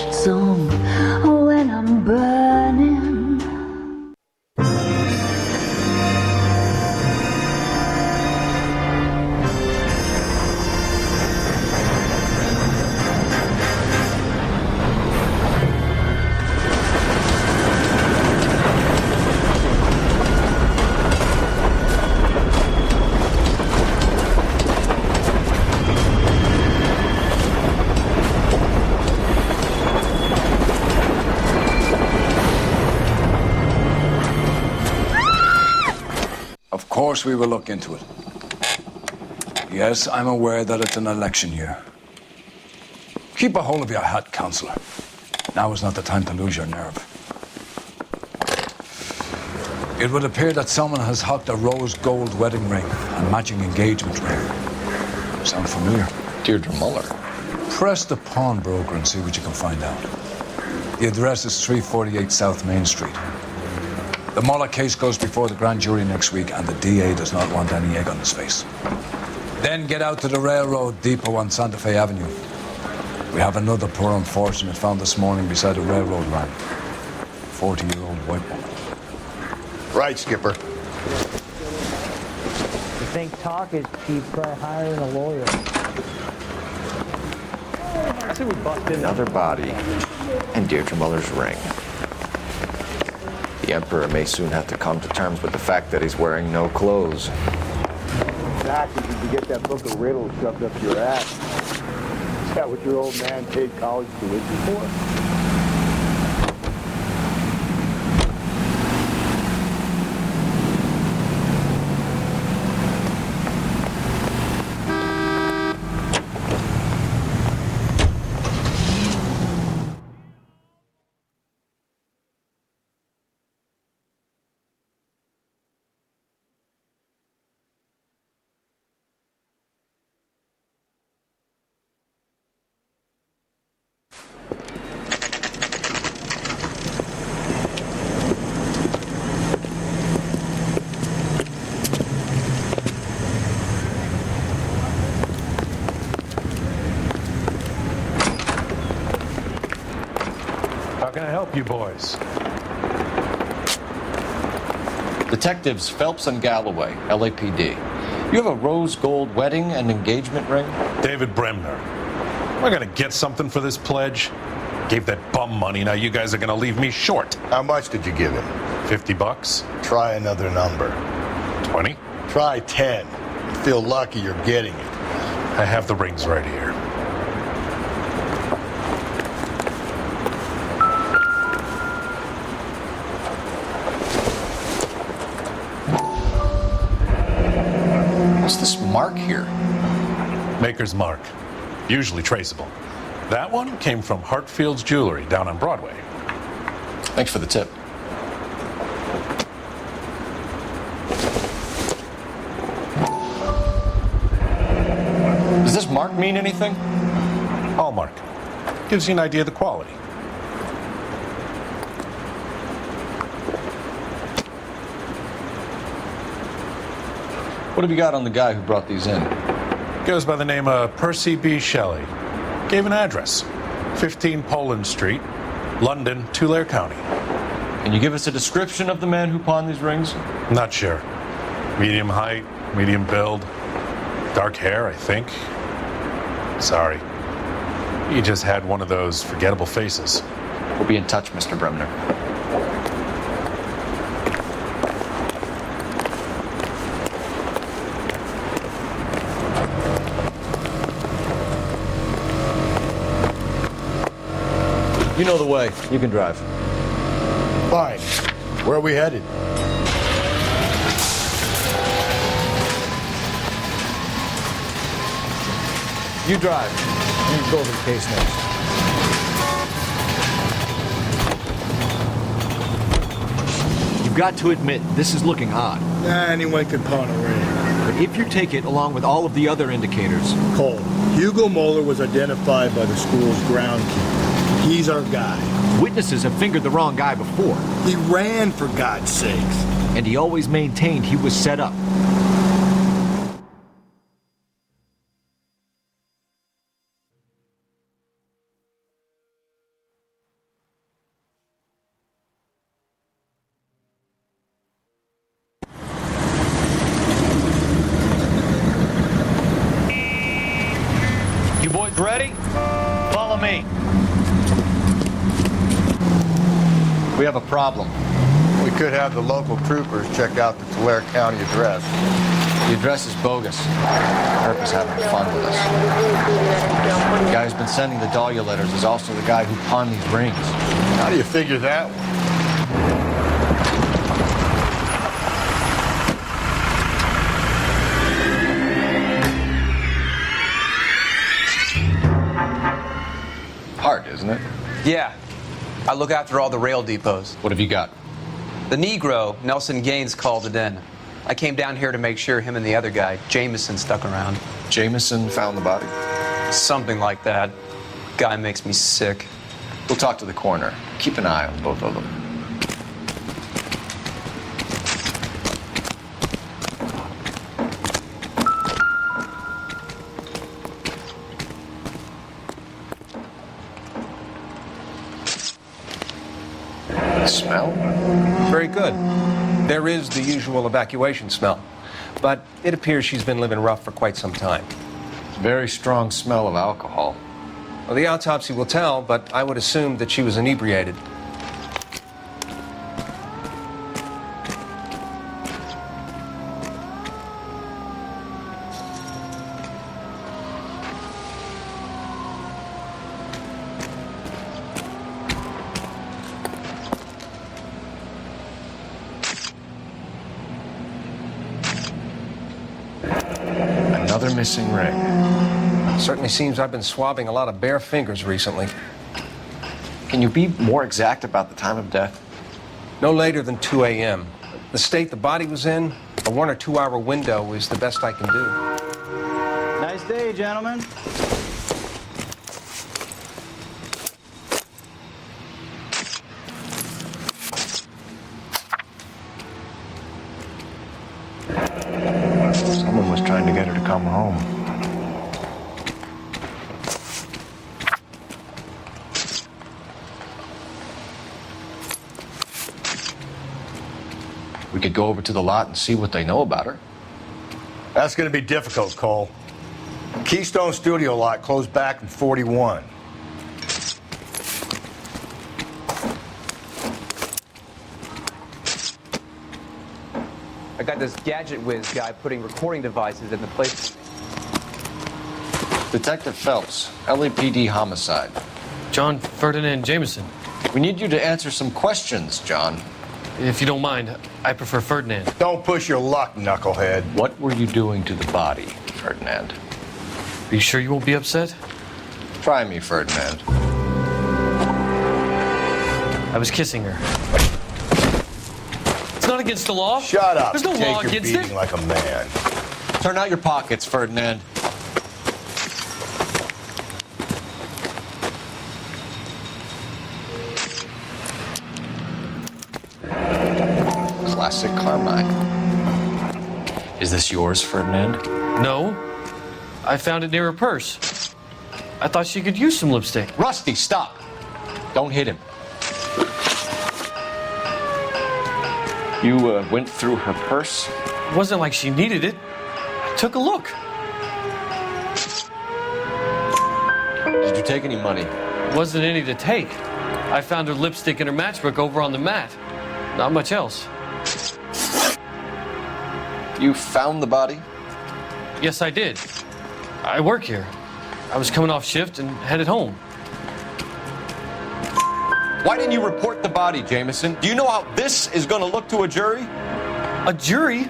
last song when I'm burning. Of course we will look into it. Yes, I'm aware that it's an election year. Keep a hold of your hat, Counselor. Now is not the time to lose your nerve. It would appear that someone has hocked a rose gold wedding ring and matching engagement ring. Sound familiar? Deirdre Muller. Press the pawnbroker and see what you can find out. The address is 348 South Main Street. The Muller case goes before the grand jury next week, and the DA does not want any egg on his face. Then get out to the railroad depot on Santa Fe Avenue. We have another poor unfortunate found this morning beside a railroad line. 40-year-old white woman. Right, Skipper. You think talk is cheap, try hiring a lawyer. I say we bust in Another body and Deirdre Muller's ring. The Emperor may soon have to come to terms with the fact that he's wearing no clothes. Exactly, did you get that book of riddles shoved up your ass? Is that what your old man paid college tuition for? How can I help you boys? Detectives Phelps and Galloway, LAPD. You have a rose gold wedding and engagement ring? David Bremner. Am I gonna get something for this pledge? Gave that bum money, now you guys are gonna leave me short. How much did you give him? $50? Try another number. 20? Try 10. You feel lucky you're getting it. I have the rings right here. What's this mark here? Maker's mark. Usually traceable. That one came from Hartfield's Jewelry down on Broadway. Thanks for the tip. Does this mark mean anything? Hallmark. Gives you an idea of the quality. What have you got on the guy who brought these in? Goes by the name of Percy B. Shelley. Gave an address. 15 Poland Street, London, Tulare County. Can you give us a description of the man who pawned these rings? Not sure. Medium height, medium build. Dark hair, I think. Sorry. He just had one of those forgettable faces. We'll be in touch, Mr. Bremner. You know the way. You can drive. Fine. Where are we headed? You drive. You can go over the case next. You've got to admit, this is looking odd. Anyone could pawn a ring. But if you take it along with all of the other indicators... Cole, Hugo Moeller was identified by the school's groundkeeper. He's our guy. Witnesses have fingered the wrong guy before. He ran, for God's sakes. And he always maintained he was set up. boys ready? Follow me. We have a problem. We could have the local troopers check out the Tulare County address. The address is bogus. Herb is having fun with us. The guy who's been sending the Dahlia letters is also the guy who pawned these rings. How do you figure that one? Hard, isn't it? Yeah. I look after all the rail depots. What have you got? The Negro, Nelson Gaines, called it in. I came down here to make sure him and the other guy, Jameson, stuck around. Jameson found the body? Something like that. Guy makes me sick. We'll talk to the coroner. Keep an eye on both of them. Smell? Very good. There is the usual evacuation smell, but it appears she's been living rough for quite some time. Very strong smell of alcohol. Well, the autopsy will tell, but I would assume that she was inebriated. Another missing ring. Certainly seems I've been swabbing a lot of bare fingers recently. Can you be more exact about the time of death? No later than 2 a.m. The state the body was in, a 1 or 2 hour window is the best I can do. Nice day, gentlemen. Someone was trying to get her to come home. We could go over to the lot and see what they know about her. That's going to be difficult, Cole. Keystone Studio lot closed back in 41. I got this gadget whiz guy putting recording devices in the place. Detective Phelps, LAPD homicide. John Ferdinand Jameson. We need you to answer some questions, John. If you don't mind, I prefer Ferdinand. Don't push your luck, knucklehead. What were you doing to the body, Ferdinand? Are you sure you won't be upset? Try me, Ferdinand. I was kissing her. It's not against the law. Shut up. There's no Take law your against beating it. like a man. Turn out your pockets, Ferdinand. Classic Carmine. Is this yours, Ferdinand? No. I found it near her purse. I thought she could use some lipstick. Rusty, stop. Don't hit him. You went through her purse? It wasn't like she needed it. I took a look. Did you take any money? Wasn't any to take. I found her lipstick and her matchbook over on the mat. Not much else. You found the body? Yes, I did. I work here. I was coming off shift and headed home. Why didn't you report the body, Jameson? Do you know how this is going to look to a jury? A jury?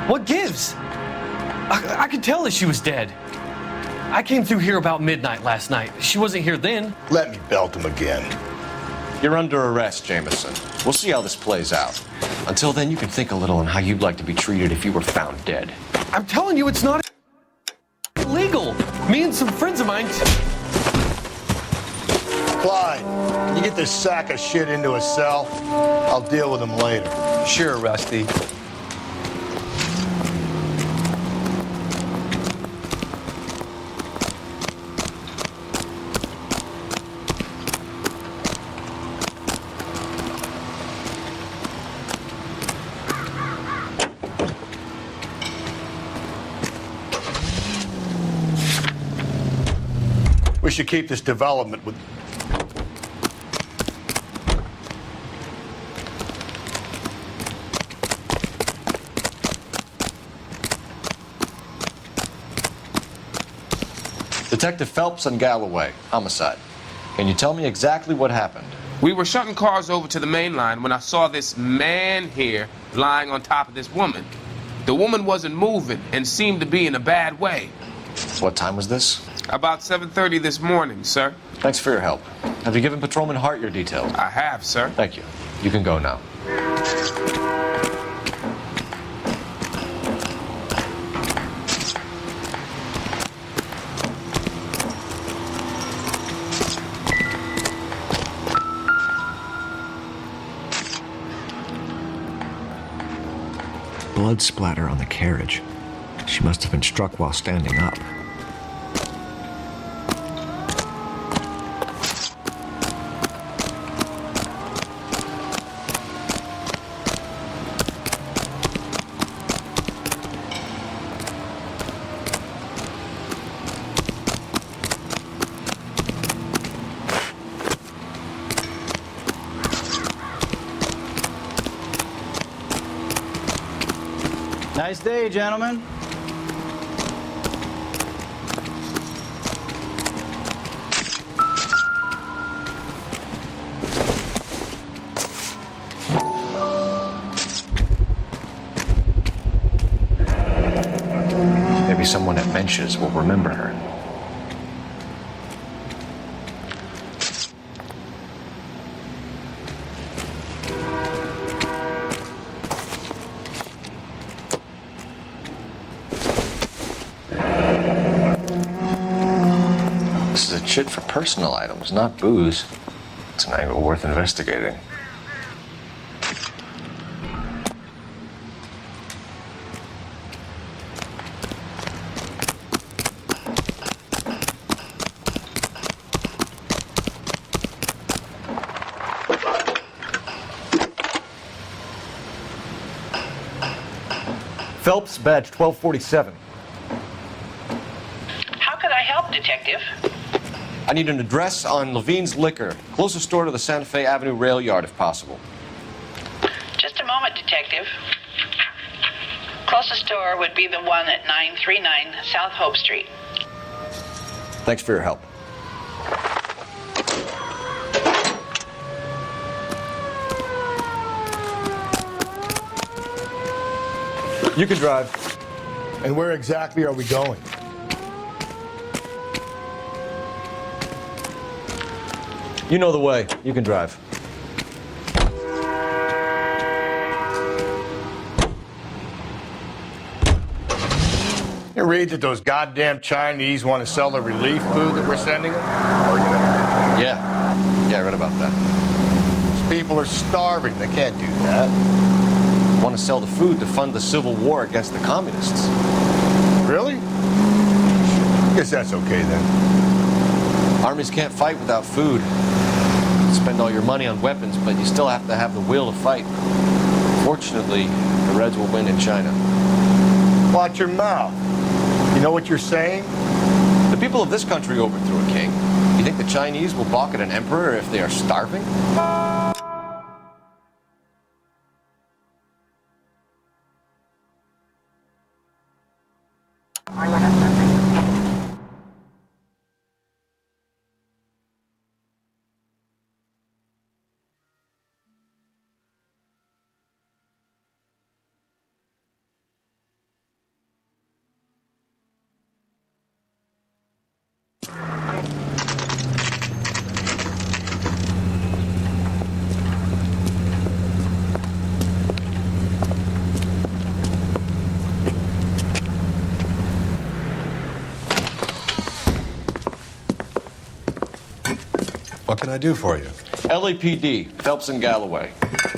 What gives? I could tell that she was dead. I came through here about midnight last night. She wasn't here then. Let me belt him again. You're under arrest, Jameson. We'll see how this plays out. Until then, you can think a little on how you'd like to be treated if you were found dead. I'm telling you, it's not illegal. Me and some friends of mine... Clyde, can you get this sack of shit into a cell? I'll deal with him later. Sure, Rusty. We should keep this development with... Detective Phelps and Galloway, homicide. Can you tell me exactly what happened? We were shutting cars over to the main line when I saw this man here lying on top of this woman. The woman wasn't moving and seemed to be in a bad way. What time was this? About 7:30 this morning, sir. Thanks for your help. Have you given Patrolman Hart your details? I have, sir. Thank you. You can go now. Blood splatter on the carriage. She must have been struck while standing up. Nice day, gentlemen. Maybe someone at Mensch's will remember her. This is a chit for personal items, not booze. It's an angle worth investigating. Phelps, badge 1247. How could I help, Detective? I need an address on Levine's Liquor. Closest store to the Santa Fe Avenue rail yard, if possible. Just a moment, Detective. Closest store would be the one at 939 South Hope Street. Thanks for your help. You can drive. And where exactly are we going? You know the way. You can drive. You read that those goddamn Chinese want to sell the relief food that we're sending them? Yeah, I read about that. These people are starving. They can't do that. Want to sell the food to fund the civil war against the communists. Really? Guess that's okay then. Armies can't fight without food. You spend all your money on weapons, but you still have to have the will to fight. Fortunately, the Reds will win in China. Watch your mouth. You know what you're saying? The people of this country overthrew a king. You think the Chinese will balk at an emperor if they are starving? What can I do for you? LAPD, Phelps and Galloway.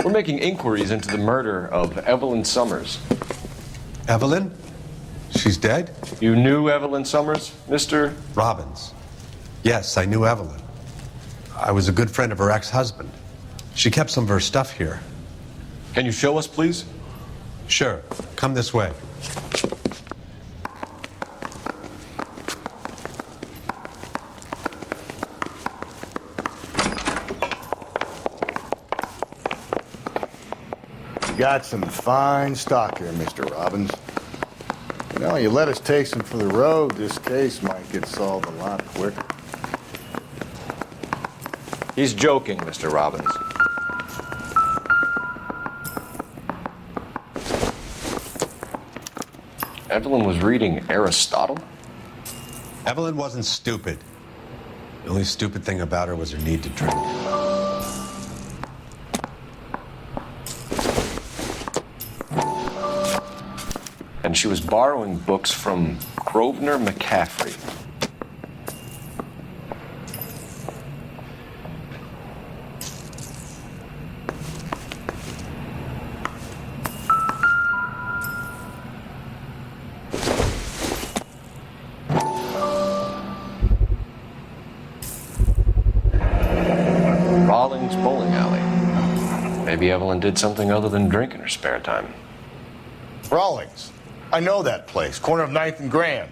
We're making inquiries into the murder of Evelyn Summers. Evelyn? She's dead? You knew Evelyn Summers, Mr. Robbins. Yes, I knew Evelyn. I was a good friend of her ex-husband. She kept some of her stuff here. Can you show us, please? Sure. Come this way. You got some fine stock here, Mr. Robbins. You know, you let us take some for the road, this case might get solved a lot quicker. He's joking, Mr. Robbins. Evelyn was reading Aristotle? Evelyn wasn't stupid. The only stupid thing about her was her need to drink. And she was borrowing books from Grosvenor McCaffrey. Rawlings Bowling Alley. Maybe Evelyn did something other than drink in her spare time. Rawlings. I know that place, corner of 9th and Grand.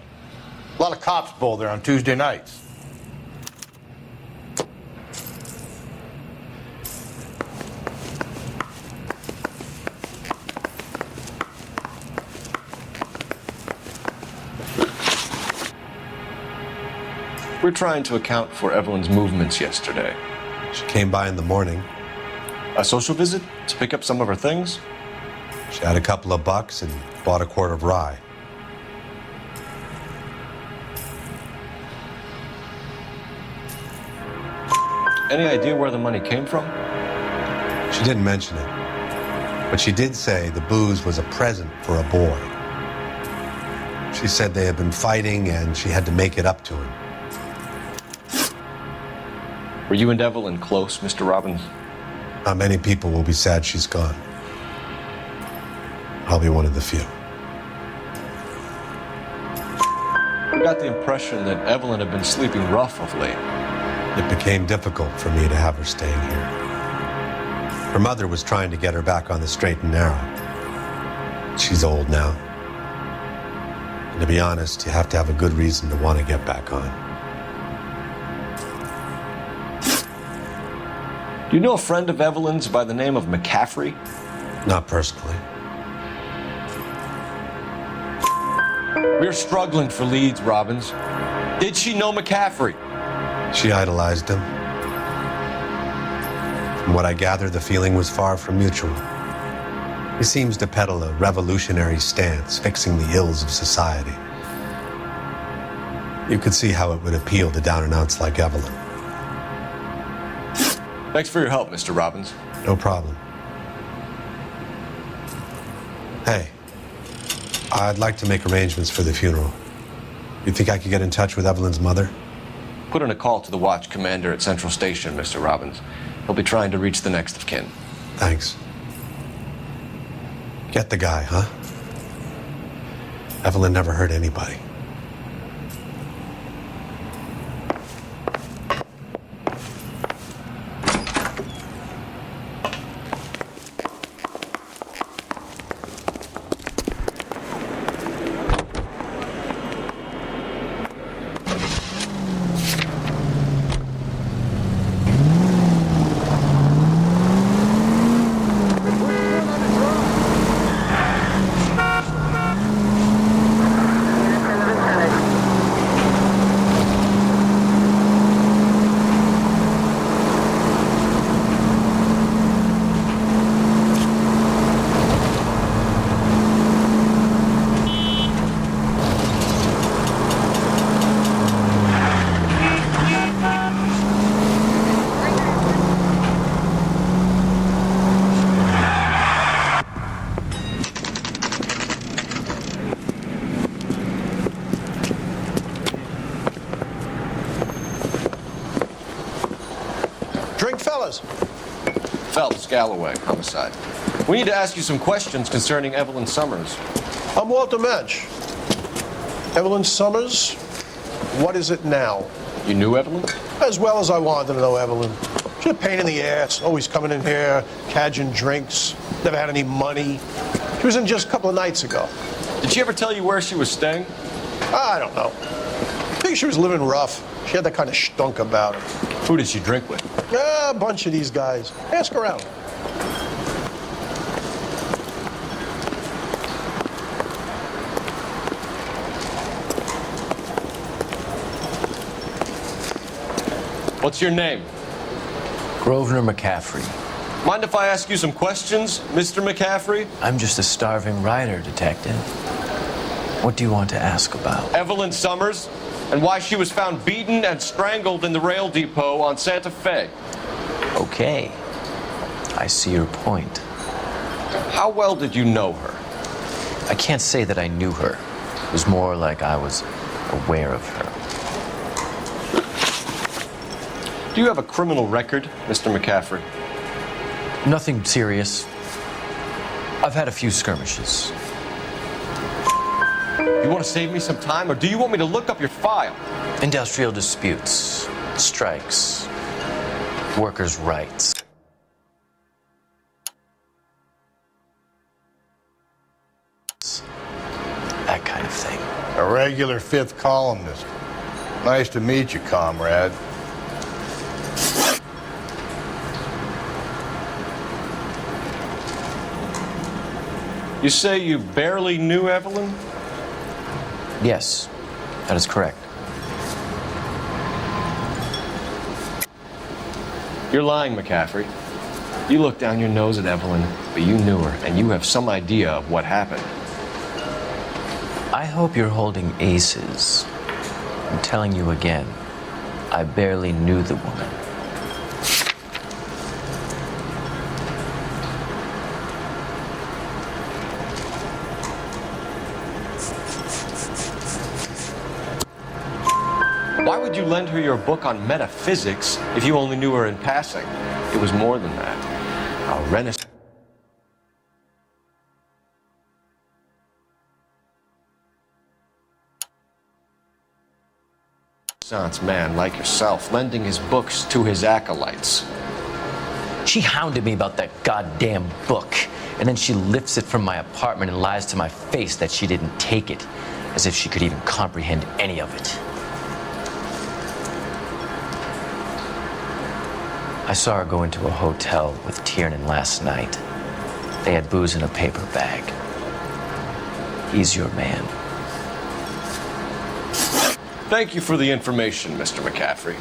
A lot of cops bowl there on Tuesday nights. We're trying to account for Evelyn's movements yesterday. She came by in the morning. A social visit to pick up some of her things? She had a couple of bucks and bought a quart of rye. Any idea where the money came from? She didn't mention it, but she did say the booze was a present for a boy. She said they had been fighting and she had to make it up to him. Were you and Evelyn close, Mr. Robbins? Not many people will be sad she's gone. I'll be one of the few. I got the impression that Evelyn had been sleeping rough of late. It became difficult for me to have her staying here. Her mother was trying to get her back on the straight and narrow. She's old now. And to be honest, you have to have a good reason to want to get back on. Do you know a friend of Evelyn's by the name of McCaffrey? Not personally. We're struggling for leads, Robbins. Did she know McCaffrey? She idolized him. From what I gather, the feeling was far from mutual. He seems to peddle a revolutionary stance, fixing the ills of society. You could see how it would appeal to down-and-outs like Evelyn. Thanks for your help, Mr. Robbins. No problem. Hey, I'd like to make arrangements for the funeral. You think I could get in touch with Evelyn's mother? Put in a call to the watch commander at Central Station, Mr. Robbins. He'll be trying to reach the next of kin. Thanks. Get the guy, huh? Evelyn never hurt anybody. Phelps, Galloway, homicide. We need to ask you some questions concerning Evelyn Summers. I'm Walter Mensch. Evelyn Summers, what is it now? You knew Evelyn? As well as I wanted to know Evelyn. She's a pain in the ass, always coming in here, cadging drinks, never had any money. She was in just a couple of nights ago. Did she ever tell you where she was staying? I don't know. I think she was living rough. She had that kind of stunk about her. Who did she drink with? A bunch of these guys. Ask around. What's your name? Grosvenor McCaffrey. Mind if I ask you some questions, Mr. McCaffrey? I'm just a starving writer, Detective. What do you want to ask about? Evelyn Summers, and why she was found beaten and strangled in the rail depot on Santa Fe. Okay. I see your point. How well did you know her? I can't say that I knew her. It was more like I was aware of her. Do you have a criminal record, Mr. McCaffrey? Nothing serious. I've had a few skirmishes. You want to save me some time, or do you want me to look up your file? Industrial disputes, strikes, workers' rights. That kind of thing. A regular fifth columnist. Nice to meet you, comrade. You say you barely knew Evelyn? Yes, that is correct. You're lying, McCaffrey. You looked down your nose at Evelyn, but you knew her, and you have some idea of what happened. I hope you're holding aces. I'm telling you again, I barely knew the woman. Why would you lend her your book on metaphysics if you only knew her in passing? It was more than that. A Renaissance man like yourself, lending his books to his acolytes. She hounded me about that goddamn book, and then she lifts it from my apartment and lies to my face that she didn't take it, as if she could even comprehend any of it. I saw her go into a hotel with Tiernan last night. They had booze in a paper bag. He's your man. Thank you for the information, Mr. McCaffrey.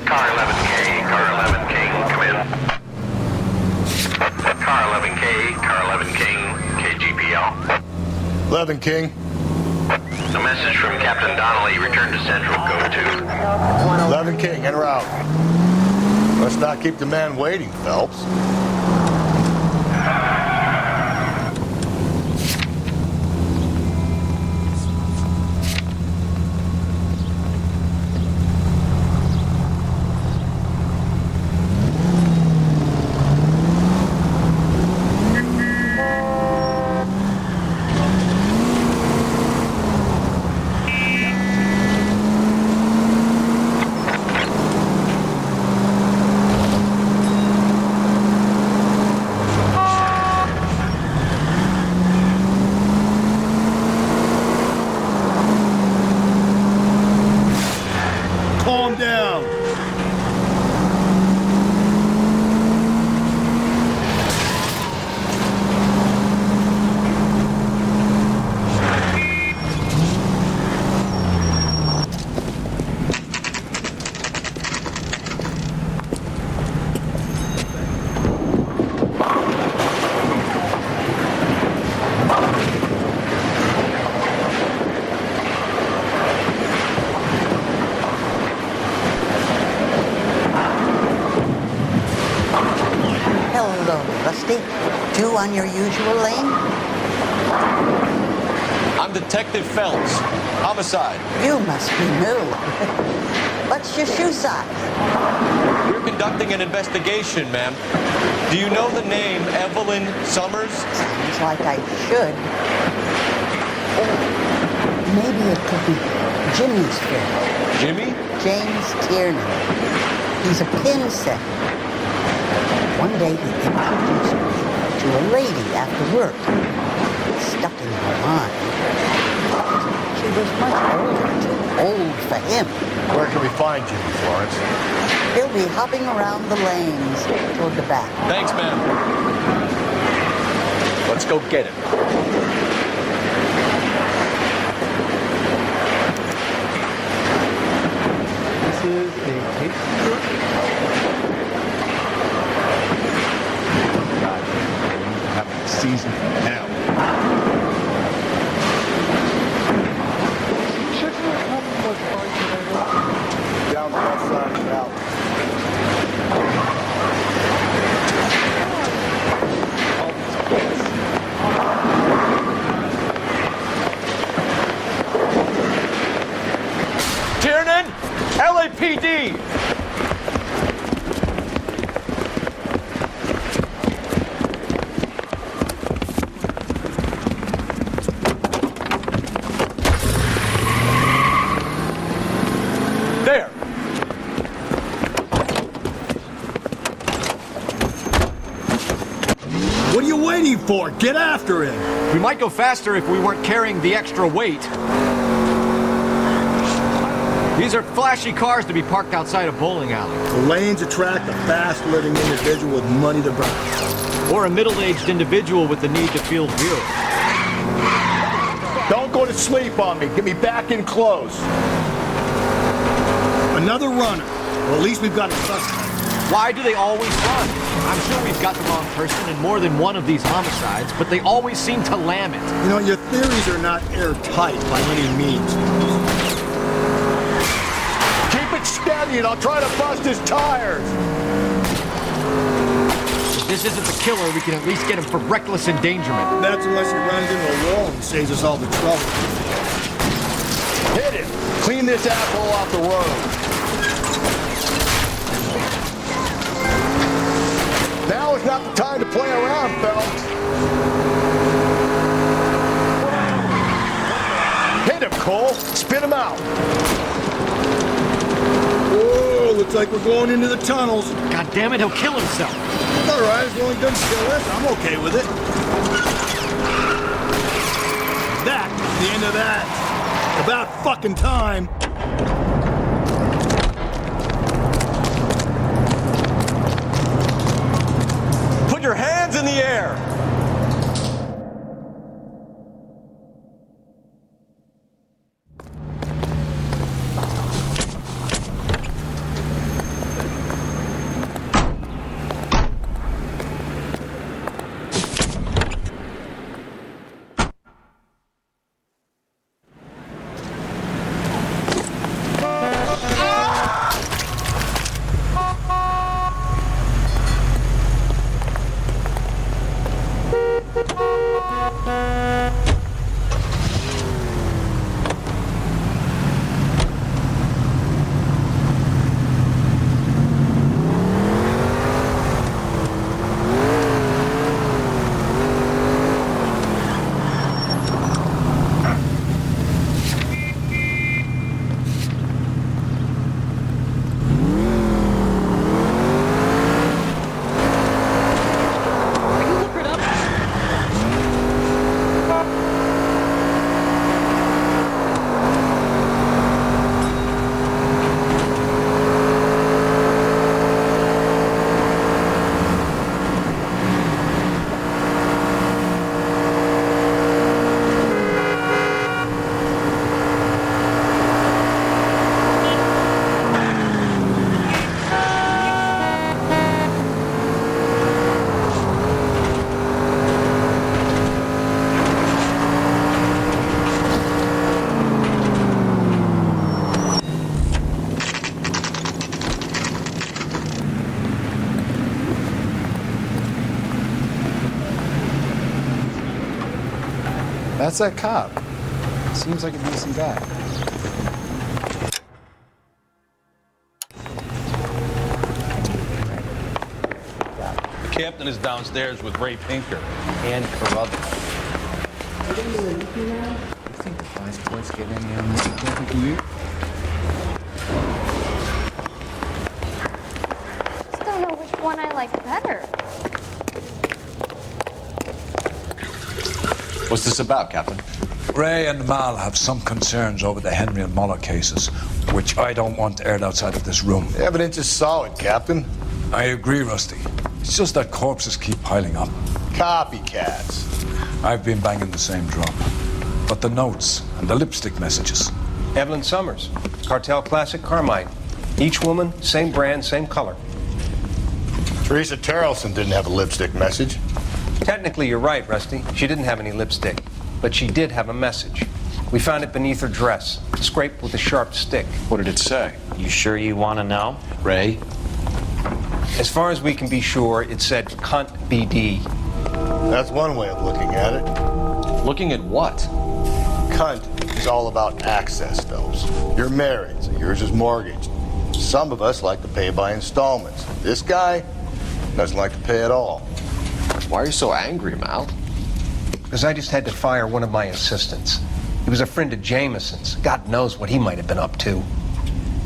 Car 11K, Car 11 King, come in. Car 11K, Car 11 King, KGPL. 11 King. A message from Captain Donnelly, return to Central, code 2. 11 King, en route. Let's not keep the man waiting, Phelps. Calm down. Hello, Rusty. Two on your usual lane? I'm Detective Phelps. Homicide. You must be new. What's your shoe size? We're conducting an investigation, ma'am. Do you know the name Evelyn Summers? Sounds like I should. Or maybe it could be Jimmy's friend. Jimmy? James Tiernan. He's a pin setter. One day he introduced me to a lady after work. Stuck in my mind. She was much older, too old for him. Where can we find Jimmy, Florence? He'll be hopping around the lanes toward the back. Thanks, man. Let's go get him. This is a case. God, we're having a season from hell. Down the left side of the valley. Tiernan, LAPD. There. What are you waiting for? Get after him! We might go faster if we weren't carrying the extra weight. These are flashy cars to be parked outside a bowling alley. The lanes attract a fast-living individual with money to burn. Or a middle-aged individual with the need to feel good. Don't go to sleep on me. Get me back in close. Another runner. Well, at least we've got a suspect. Why do they always run? I'm sure we've got the wrong person in more than one of these homicides, but they always seem to lam it. You know, your theories are not airtight by any means. Keep it steady and I'll try to bust his tires. If this isn't the killer, we can at least get him for reckless endangerment. That's unless he runs into a wall and saves us all the trouble. Hit him! Clean this asshole off the road. Now is not the time to play around, fellas. Hit him, Cole. Spit him out. Whoa, looks like we're going into the tunnels. God damn it, he'll kill himself. All right, as long as he doesn't kill us, I'm okay with it. That's the end of that. About fucking time. Put your hands in the air. That's that cop. Seems like a decent guy. The captain is downstairs with Ray Pinker and Carruthers. You think the vice boys get any on this? You? Still know which one I like better. What's this about, Captain? Ray and Mal have some concerns over the Henry and Muller cases, which I don't want aired outside of this room. The evidence is solid, Captain. I agree, Rusty. It's just that corpses keep piling up. Copycats. I've been banging the same drum. But the notes and the lipstick messages. Evelyn Summers, Cartel Classic Carmine. Each woman, same brand, same color. Teresa Terrelson didn't have a lipstick message. Technically, you're right, Rusty. She didn't have any lipstick. But she did have a message. We found it beneath her dress, scraped with a sharp stick. What did it say? You sure you want to know? Ray? As far as we can be sure, it said cunt BD. That's one way of looking at it. Looking at what? Cunt is all about access, Phelps. You're married, so yours is mortgaged. Some of us like to pay by installments. This guy doesn't like to pay at all. Why are you so angry, Mal? Because I just had to fire one of my assistants. He was a friend of Jameson's. God knows what he might have been up to.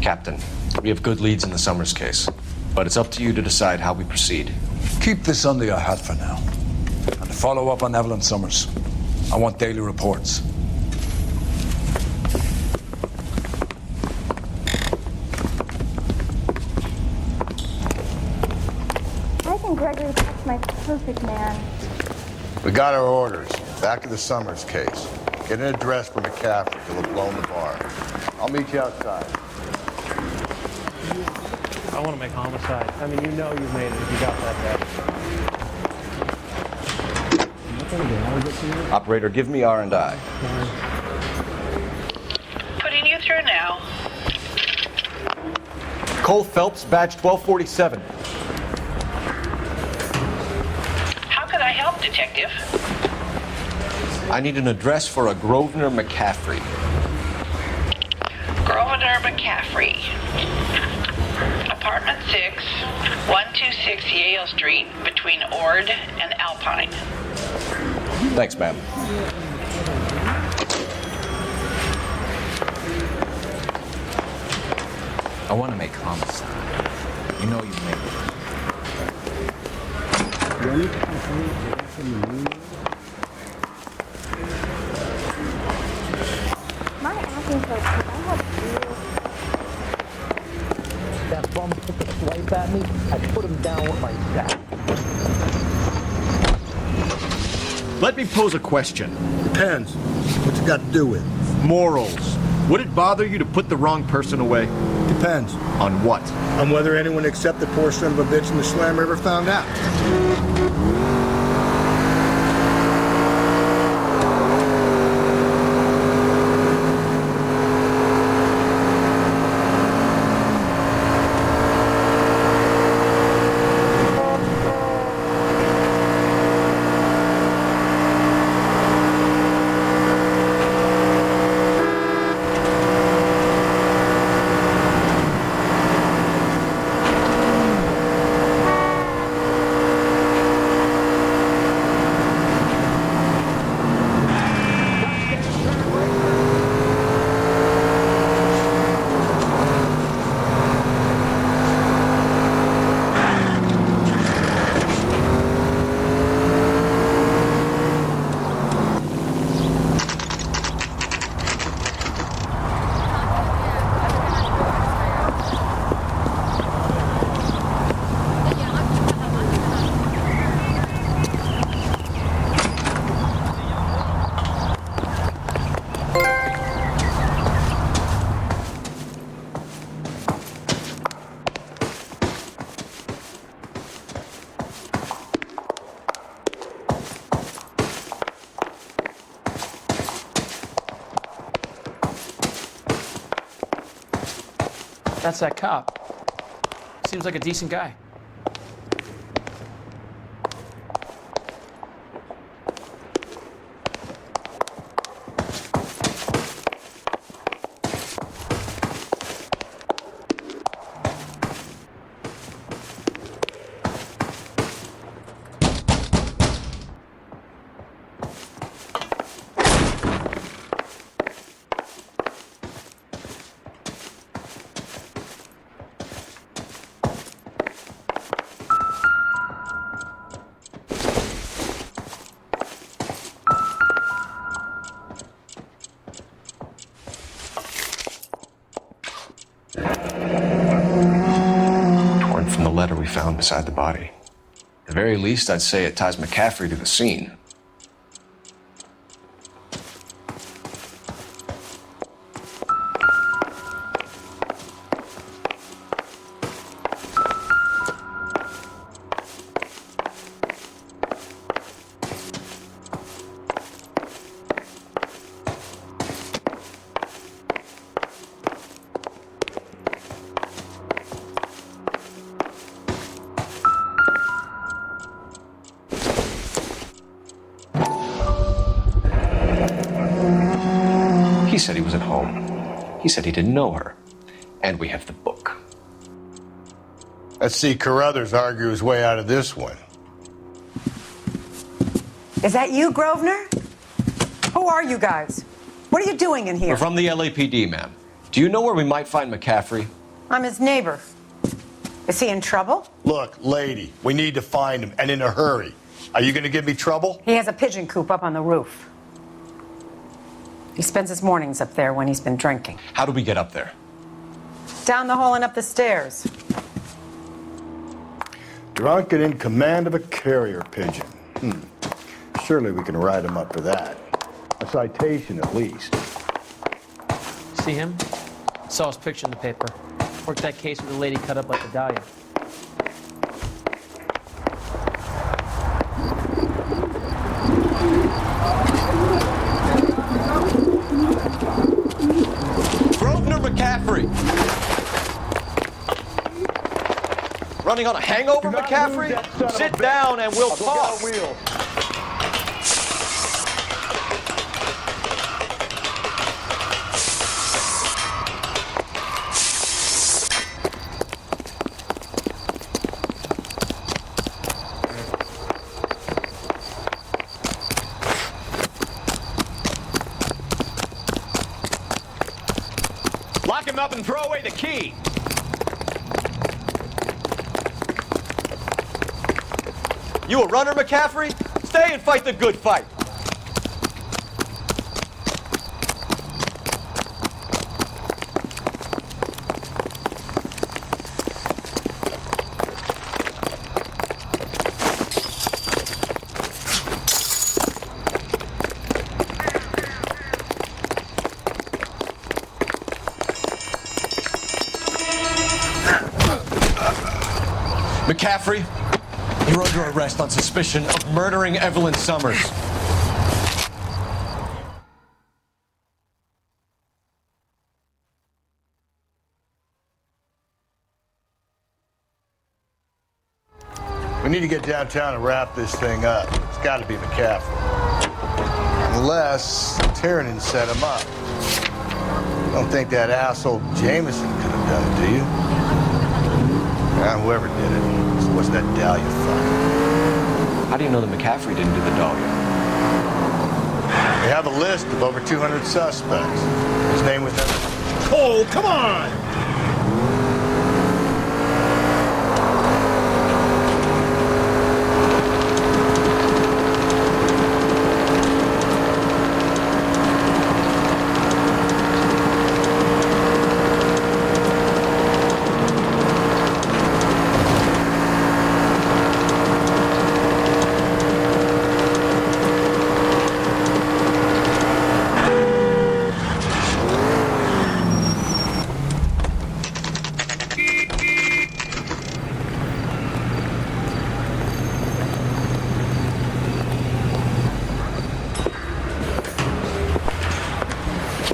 Captain, we have good leads in the Summers case, but it's up to you to decide how we proceed. Keep this under your hat for now. And follow up on Evelyn Summers. I want daily reports. I think Gregory Peck's my perfect man. We got our orders. Back to the Summers case. Get an address for McCaffrey. He'll have blown the bar. I'll meet you outside. I want to make homicide. I mean, you know you've made it if you got that bad. Operator, give me R&I. Putting you through now. Cole Phelps, badge 1247. How could I help, Detective? I need an address for a Grosvenor McCaffrey. Grosvenor McCaffrey. Apartment 6, 126 Yale Street, between Ord and Alpine. Thanks, ma'am. I want to make homicide. You know you make My acting coach, I have real... That bum took a swipe at me. I put him down with my sack. Let me pose a question. Depends. What's it got to do with? Morals. Would it bother you to put the wrong person away? Depends. On what? On whether anyone except the poor son of a bitch in the Slammer ever found out. That's that cop. Seems like a decent guy. found beside the body. At the very least, I'd say it ties McCaffrey to the scene. He said he was at home. He said he didn't know her. And we have the book. Let's see Carruthers argue his way out of this one. Is that you, Grosvenor? Who are you guys? What are you doing in here? We're from the LAPD, ma'am. Do you know where we might find McCaffrey? I'm his neighbor. Is he in trouble? Look, lady, we need to find him, and in a hurry. Are you going to give me trouble? He has a pigeon coop up on the roof. He spends his mornings up there when he's been drinking. How do we get up there? Down the hall and up the stairs. Drunk and in command of a carrier pigeon. Surely we can write him up for that. A citation, at least. See him? Saw his picture in the paper. Worked that case with a lady cut up like a dahlia. Grosvenor McCaffrey! Running on a hangover, McCaffrey? Sit down and we'll talk. Lock him up and throw away the key. You a runner, McCaffrey? Stay and fight the good fight. McCaffrey, you're under arrest on suspicion of murdering Evelyn Summers. We need to get downtown and wrap this thing up. It's got to be McCaffrey. Unless Tiernan set him up. Don't think that asshole Jameson could have done it, do you? Whoever did it. What's that Dahlia fight? How do you know that McCaffrey didn't do the Dahlia? We have a list of over 200 suspects. His name was never... Oh, come on!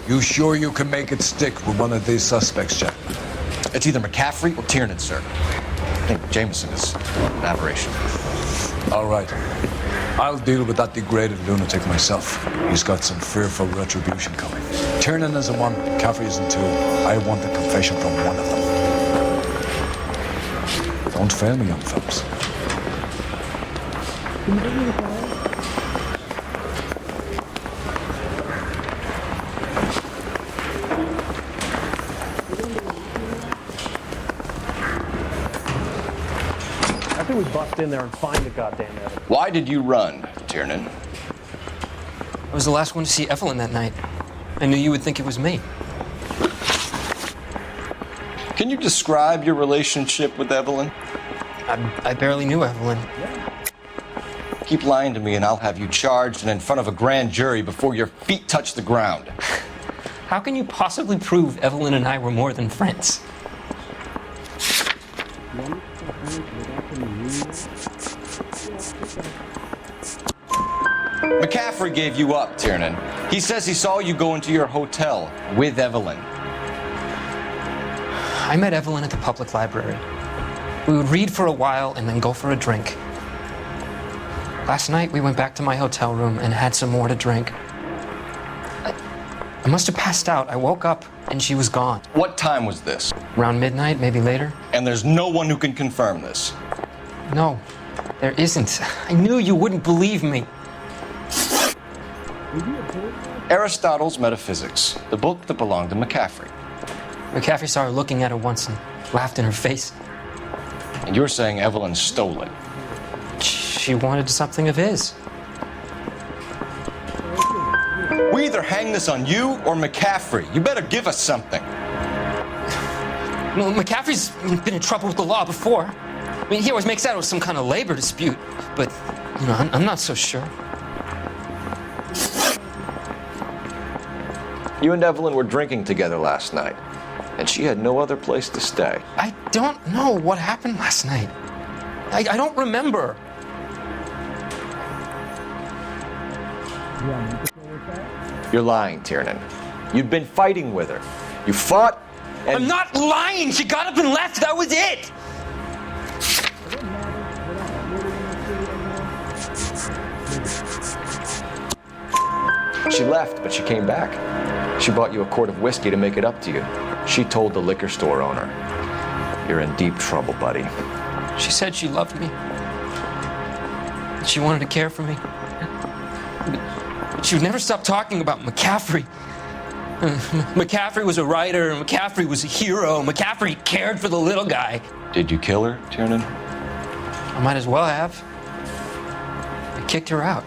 You sure you can make it stick with one of these suspects, Jack? It's either McCaffrey or Tiernan, sir. I think Jameson is an aberration. All right. I'll deal with that degraded lunatic myself. He's got some fearful retribution coming. Tiernan isn't one, McCaffrey isn't two. I want a confession from one of them. Don't fail me, young fellas. I think we bust in there and find the goddamn evidence. Why did you run, Tiernan? I was the last one to see Evelyn that night. I knew you would think it was me. Can you describe your relationship with Evelyn? I barely knew Evelyn. Keep lying to me and I'll have you charged and in front of a grand jury before your feet touch the ground. How can you possibly prove Evelyn and I were more than friends? McCaffrey gave you up, Tiernan. He says he saw you go into your hotel with Evelyn. I met Evelyn at the public library. We would read for a while and then go for a drink. Last night, we went back to my hotel room and had some more to drink. I must have passed out. I woke up and she was gone. What time was this? Around midnight, maybe later. And there's no one who can confirm this. No, there isn't. I knew you wouldn't believe me. Aristotle's Metaphysics, the book that belonged to McCaffrey. McCaffrey saw her looking at her once and laughed in her face. And you're saying Evelyn stole it? She wanted something of his. We either hang this on you or McCaffrey. You better give us something. Well, McCaffrey's been in trouble with the law before. I mean, he always makes out it was some kind of labor dispute, but, you know, I'm not so sure. You and Evelyn were drinking together last night, and she had no other place to stay. I don't know what happened last night. I don't remember. You're lying, Tiernan. You'd been fighting with her. You fought and... I'm not lying! She got up and left, that was it! She left, but she came back. She bought you a quart of whiskey to make it up to you. She told the liquor store owner. You're in deep trouble, buddy. She said she loved me. She wanted to care for me. But she would never stop talking about McCaffrey. McCaffrey was a writer, McCaffrey was a hero, McCaffrey cared for the little guy. Did you kill her, Tiernan? I might as well have. I kicked her out.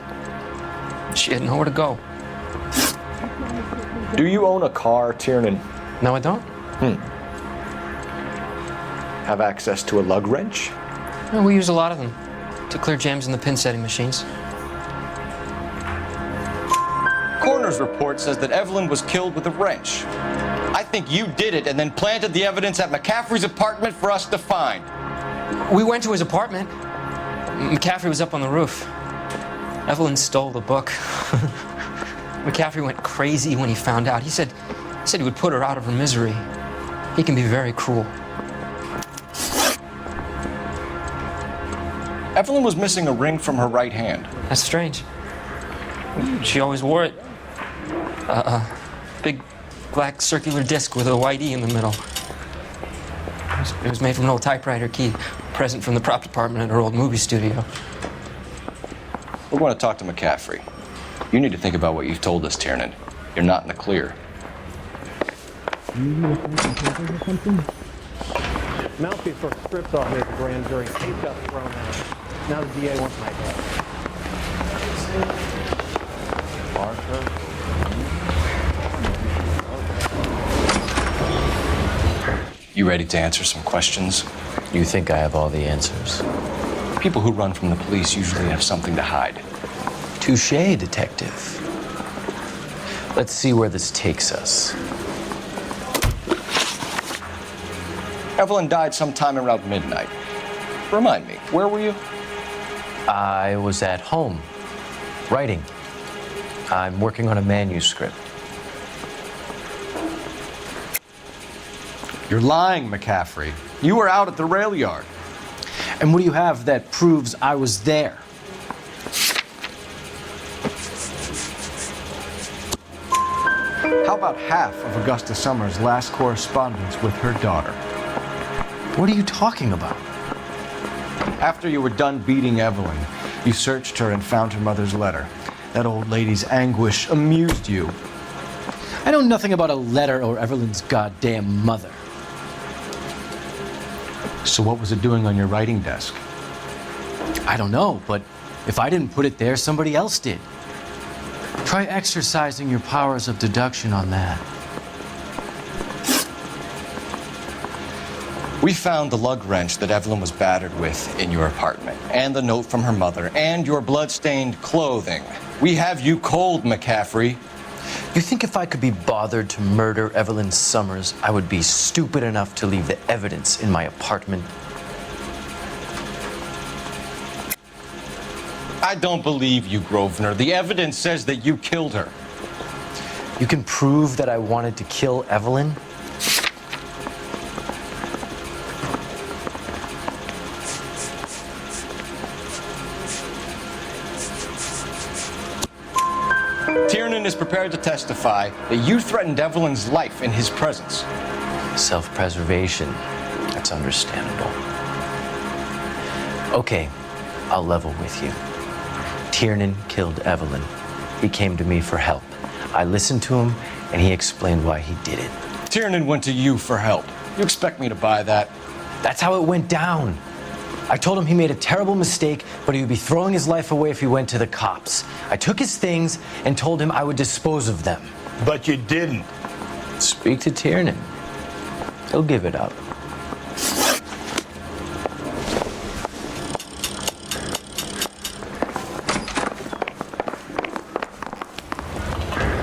She had nowhere to go. Do you own a car, Tiernan? No, I don't. Have access to a lug wrench? Well, we use a lot of them to clear jams in the pin setting machines. Coroner's report says that Evelyn was killed with a wrench. I think you did it and then planted the evidence at McCaffrey's apartment for us to find. We went to his apartment. McCaffrey was up on the roof. Evelyn stole the book. McCaffrey went crazy when he found out. He said he would put her out of her misery. He can be very cruel. Evelyn was missing a ring from her right hand. That's strange. She always wore it. Big black circular disc with a white E in the middle. It was made from an old typewriter key, present from the prop department at her old movie studio. We're going to talk to McCaffrey. You need to think about what you've told us, Tiernan. You're not in the clear. Mouthpiece sort of stripped off me at the grand jury. Case got thrown out. Now the DA wants my head. You ready to answer some questions? You think I have all the answers? People who run from the police usually have something to hide. Touché, detective. Let's see where this takes us. Evelyn died sometime around midnight. Remind me, where were you? I was at home, writing. I'm working on a manuscript. You're lying, McCaffrey. You were out at the rail yard. And what do you have that proves I was there? How about half of Augusta Summers' last correspondence with her daughter? What are you talking about? After you were done beating Evelyn, you searched her and found her mother's letter. That old lady's anguish amused you. I know nothing about a letter or Evelyn's goddamn mother. So what was it doing on your writing desk? I don't know, but if I didn't put it there, somebody else did. Try exercising your powers of deduction on that. We found the lug wrench that Evelyn was battered with in your apartment, and the note from her mother, and your blood-stained clothing. We have you cold, McCaffrey. You think if I could be bothered to murder Evelyn Summers, I would be stupid enough to leave the evidence in my apartment? I don't believe you, Grosvenor. The evidence says that you killed her. You can prove that I wanted to kill Evelyn? Tiernan is prepared to testify that you threatened Evelyn's life in his presence. Self-preservation. That's understandable. Okay, I'll level with you. Tiernan killed Evelyn. He came to me for help. I listened to him, and he explained why he did it. Tiernan went to you for help. You expect me to buy that? That's how it went down. I told him he made a terrible mistake, but he would be throwing his life away if he went to the cops. I took his things and told him I would dispose of them. But you didn't. Speak to Tiernan. He'll give it up.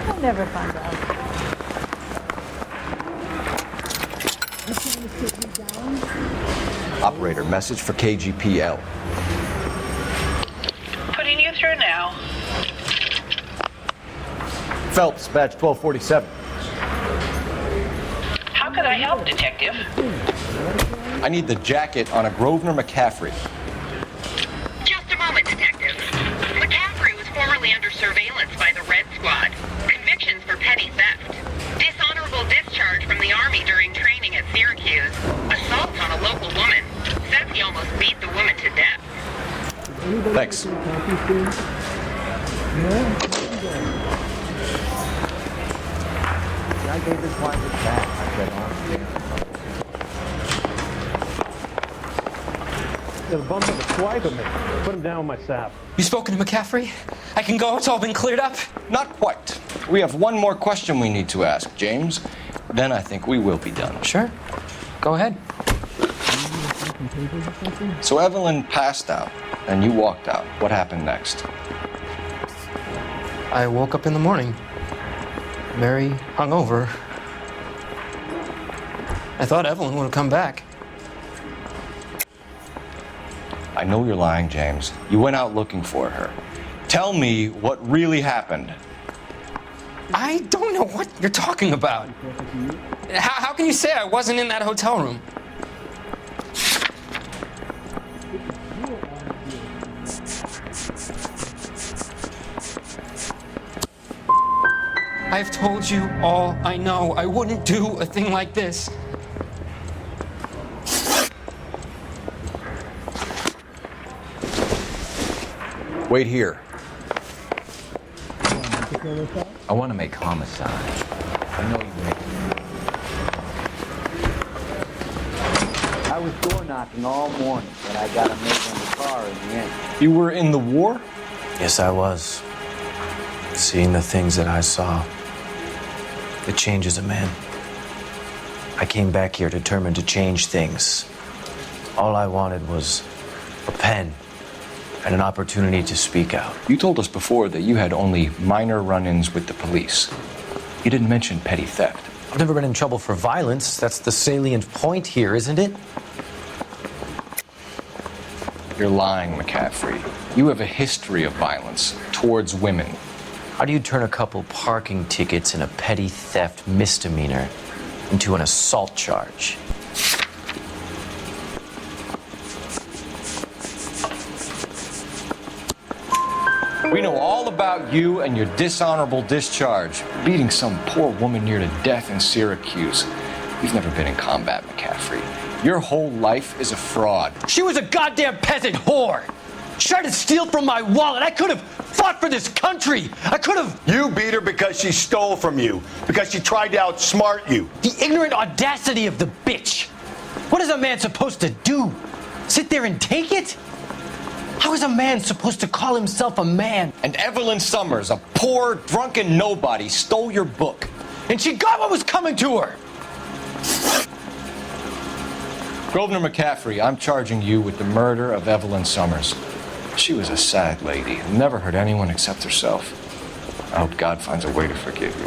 I'll never find out. Operator, message for KGPL. Putting you through now. Phelps, badge 1247. How could I help, Detective? I need the jacket on a Grosvenor McCaffrey. Just a moment, Detective. McCaffrey was formerly under surveillance by the Red Squad. Convictions for petty theft. Dishonorable discharge from the Army during training at Syracuse. Assault on a local woman. Says he almost beat the woman to death. Thanks. I gave this one back. I said, There's a bump of a swipe of me. Put him down with my sap. You spoken to McCaffrey? I can go? It's all been cleared up? Not quite. We have one more question we need to ask, James. Then I think we will be done. Sure. Go ahead. So Evelyn passed out, and you walked out. What happened next? I woke up in the morning. Very hungover. I thought Evelyn would have come back. I know you're lying, James. You went out looking for her. Tell me what really happened. I don't know what you're talking about. How can you say I wasn't in that hotel room? I've told you all I know. I wouldn't do a thing like this. Wait here. I want to make homicide. I know you make. I was door knocking all morning, but I got a mate on the car in the end. You were in the war? Yes, I was. Seeing the things that I saw, it changes a man. I came back here determined to change things. All I wanted was a pen and an opportunity to speak out. You told us before that you had only minor run-ins with the police. You didn't mention petty theft. I've never been in trouble for violence. That's the salient point here, isn't it? You're lying, McCaffrey. You have a history of violence towards women. How do you turn a couple parking tickets and a petty theft misdemeanor into an assault charge? We know all about you and your dishonorable discharge, beating some poor woman near to death in Syracuse. You've never been in combat, McCaffrey. Your whole life is a fraud. She was a goddamn peasant whore! She tried to steal from my wallet. I could have fought for this country. I could have... You beat her because she stole from you, because she tried to outsmart you. The ignorant audacity of the bitch. What is a man supposed to do? Sit there and take it? How is a man supposed to call himself a man? And Evelyn Summers, a poor, drunken nobody, stole your book. And she got what was coming to her. Grosvenor McCaffrey, I'm charging you with the murder of Evelyn Summers. She was a sad lady who never hurt anyone except herself. I hope God finds a way to forgive you.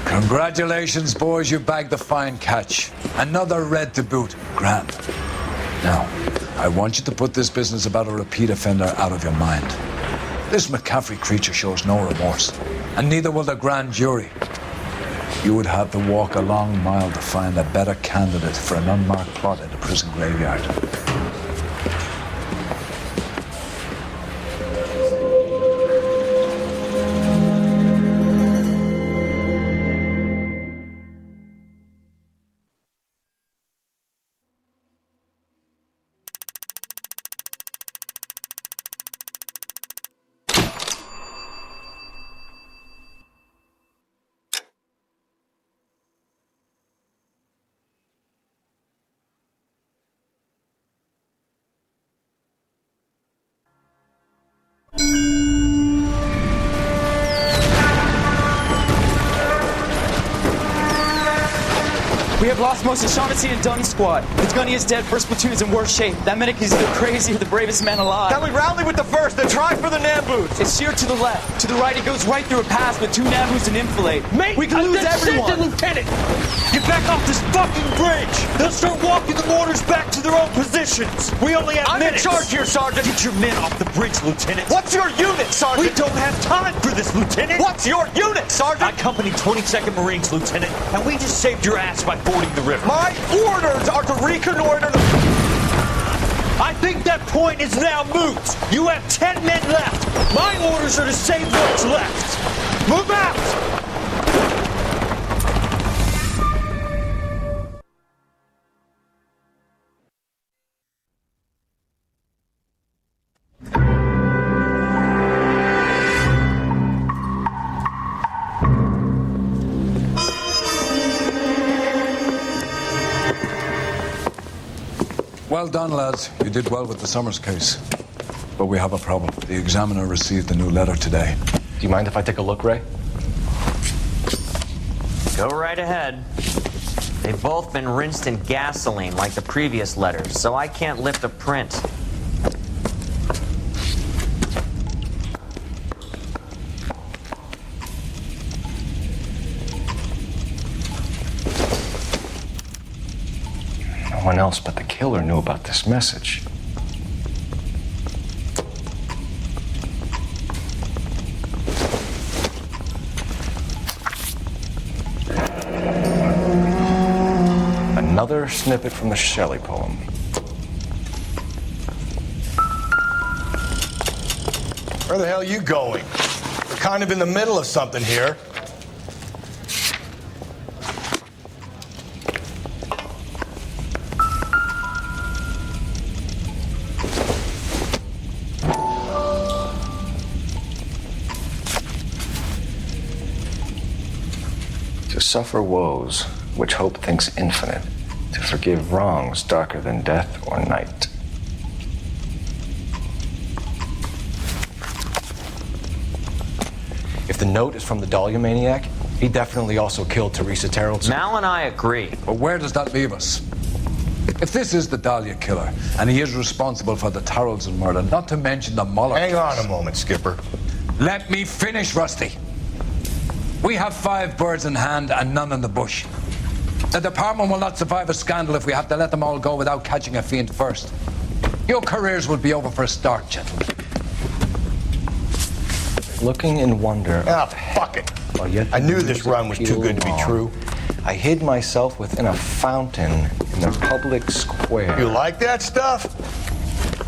Congratulations, boys, you bagged the fine catch. Another red to boot. Grand. Now, I want you to put this business about a repeat offender out of your mind. This McCaffrey creature shows no remorse, and neither will the grand jury. You would have to walk a long mile to find a better candidate for an unmarked plot in a prison graveyard. We have lost most of Shaughnessy and Dunn's squad. The gunny is dead, first platoon's in worse shape. That medic is either crazy or the bravest man alive. Can we rally with the first and try for the Nambus? It's sheer to the left. To the right, it goes right through a pass with 2 Nambus and enfilade. Mate, we can lose everyone. Lieutenant! Get back off this fucking bridge! They'll start walking the mortars back to their own positions. We only have minutes. I'm in charge here, Sergeant. Get your men off the bridge, Lieutenant. What's your unit, Sergeant? We don't have time for this, Lieutenant. What's your unit, Sergeant? I company 22nd Marines, Lieutenant, and we just saved your ass by fording the river. My orders are to reconnoiter the... I think that point is now moot. You have 10 men left. My orders are to save what's left. Move out! Well done, lads. You did well with the Summers case. But we have a problem. The examiner received a new letter today. Do you mind if I take a look, Ray? Go right ahead. They've both been rinsed in gasoline like the previous letters, so I can't lift a print. No one else but the killer knew about this message. Another snippet from the Shelley poem. Where the hell are you going? We're kind of in the middle of something here. To suffer woes which hope thinks infinite, to forgive wrongs darker than death or night. If the note is from the Dahlia maniac, he definitely also killed Teresa Terrell. Mal and I agree. But where does that leave us? If this is the Dahlia killer, and he is responsible for the Tarrelson murder, not to mention the Moloch... Hang on a moment, Skipper. Let me finish, Rusty. We have 5 birds in hand and none in the bush. The department will not survive a scandal if we have to let them all go without catching a fiend first. Your careers will be over for a start, gentlemen. Looking in wonder... Ah, fuck it. I knew this run was too good to be true. I hid myself within a fountain in the public square. You like that stuff?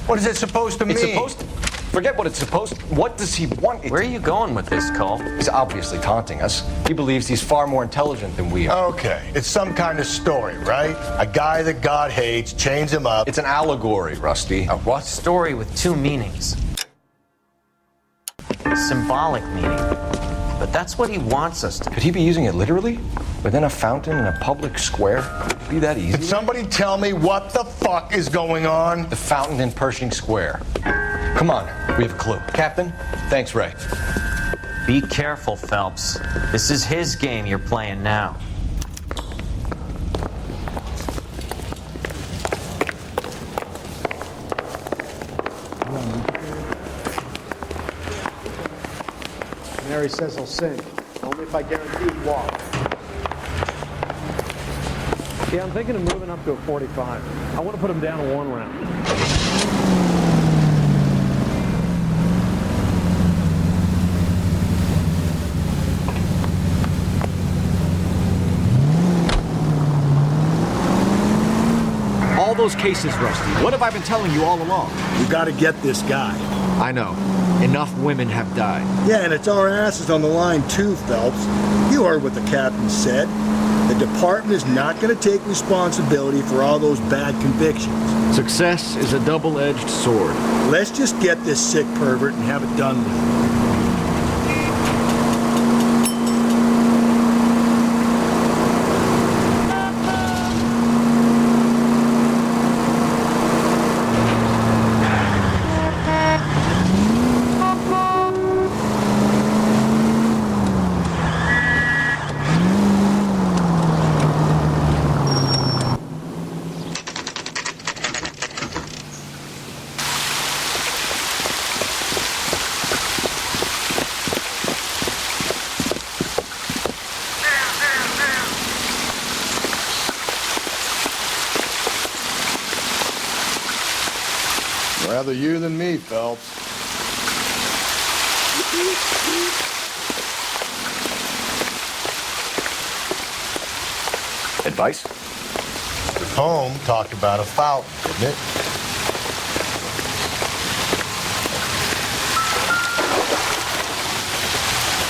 What is it supposed to mean? It's supposed to... Forget what it's supposed to... What does he want? Where are you going with this, Cole? He's obviously taunting us. He believes he's far more intelligent than we are. Okay, it's some kind of story, right? A guy that God hates, chains him up. It's an allegory, Rusty. A what? Story with 2 meanings. A symbolic meaning. But that's what he wants us to. Could he be using it literally? Within a fountain in a public square? Could it be that easy? Can somebody tell me what the fuck is going on? The fountain in Pershing Square. Come on, we have a clue. Captain, thanks, Ray. Be careful, Phelps. This is his game you're playing now. Harry says he'll sing. Only if I guarantee he'd walk. Yeah, I'm thinking of moving up to a 45. I want to put him down to 1 round. All those cases, Rusty. What have I been telling you all along? You gotta get this guy. I know. Enough women have died. Yeah, and it's our asses on the line too, Phelps. You heard what the captain said. The department is not gonna take responsibility for all those bad convictions. Success is a double-edged sword. Let's just get this sick pervert and have it done with. Rather you than me, Phelps. Advice? The poem talked about a fountain, didn't it?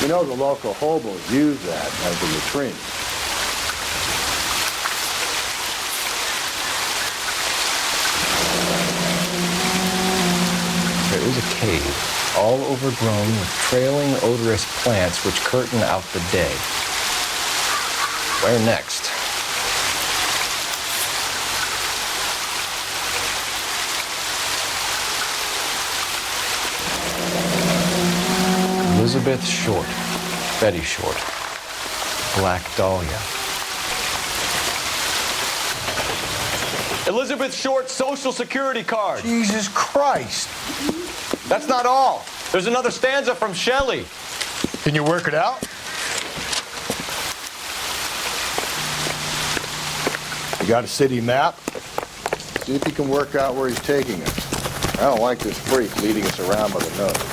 You know the local hobos use that as a latrine. There is a cave, all overgrown with trailing, odorous plants which curtain out the day. Where next? Elizabeth Short, Betty Short, Black Dahlia. Elizabeth Short's Social Security card. Jesus Christ. That's not all. There's another stanza from Shelley. Can you work it out? You got a city map? See if you can work out where he's taking us. I don't like this freak leading us around by the nose.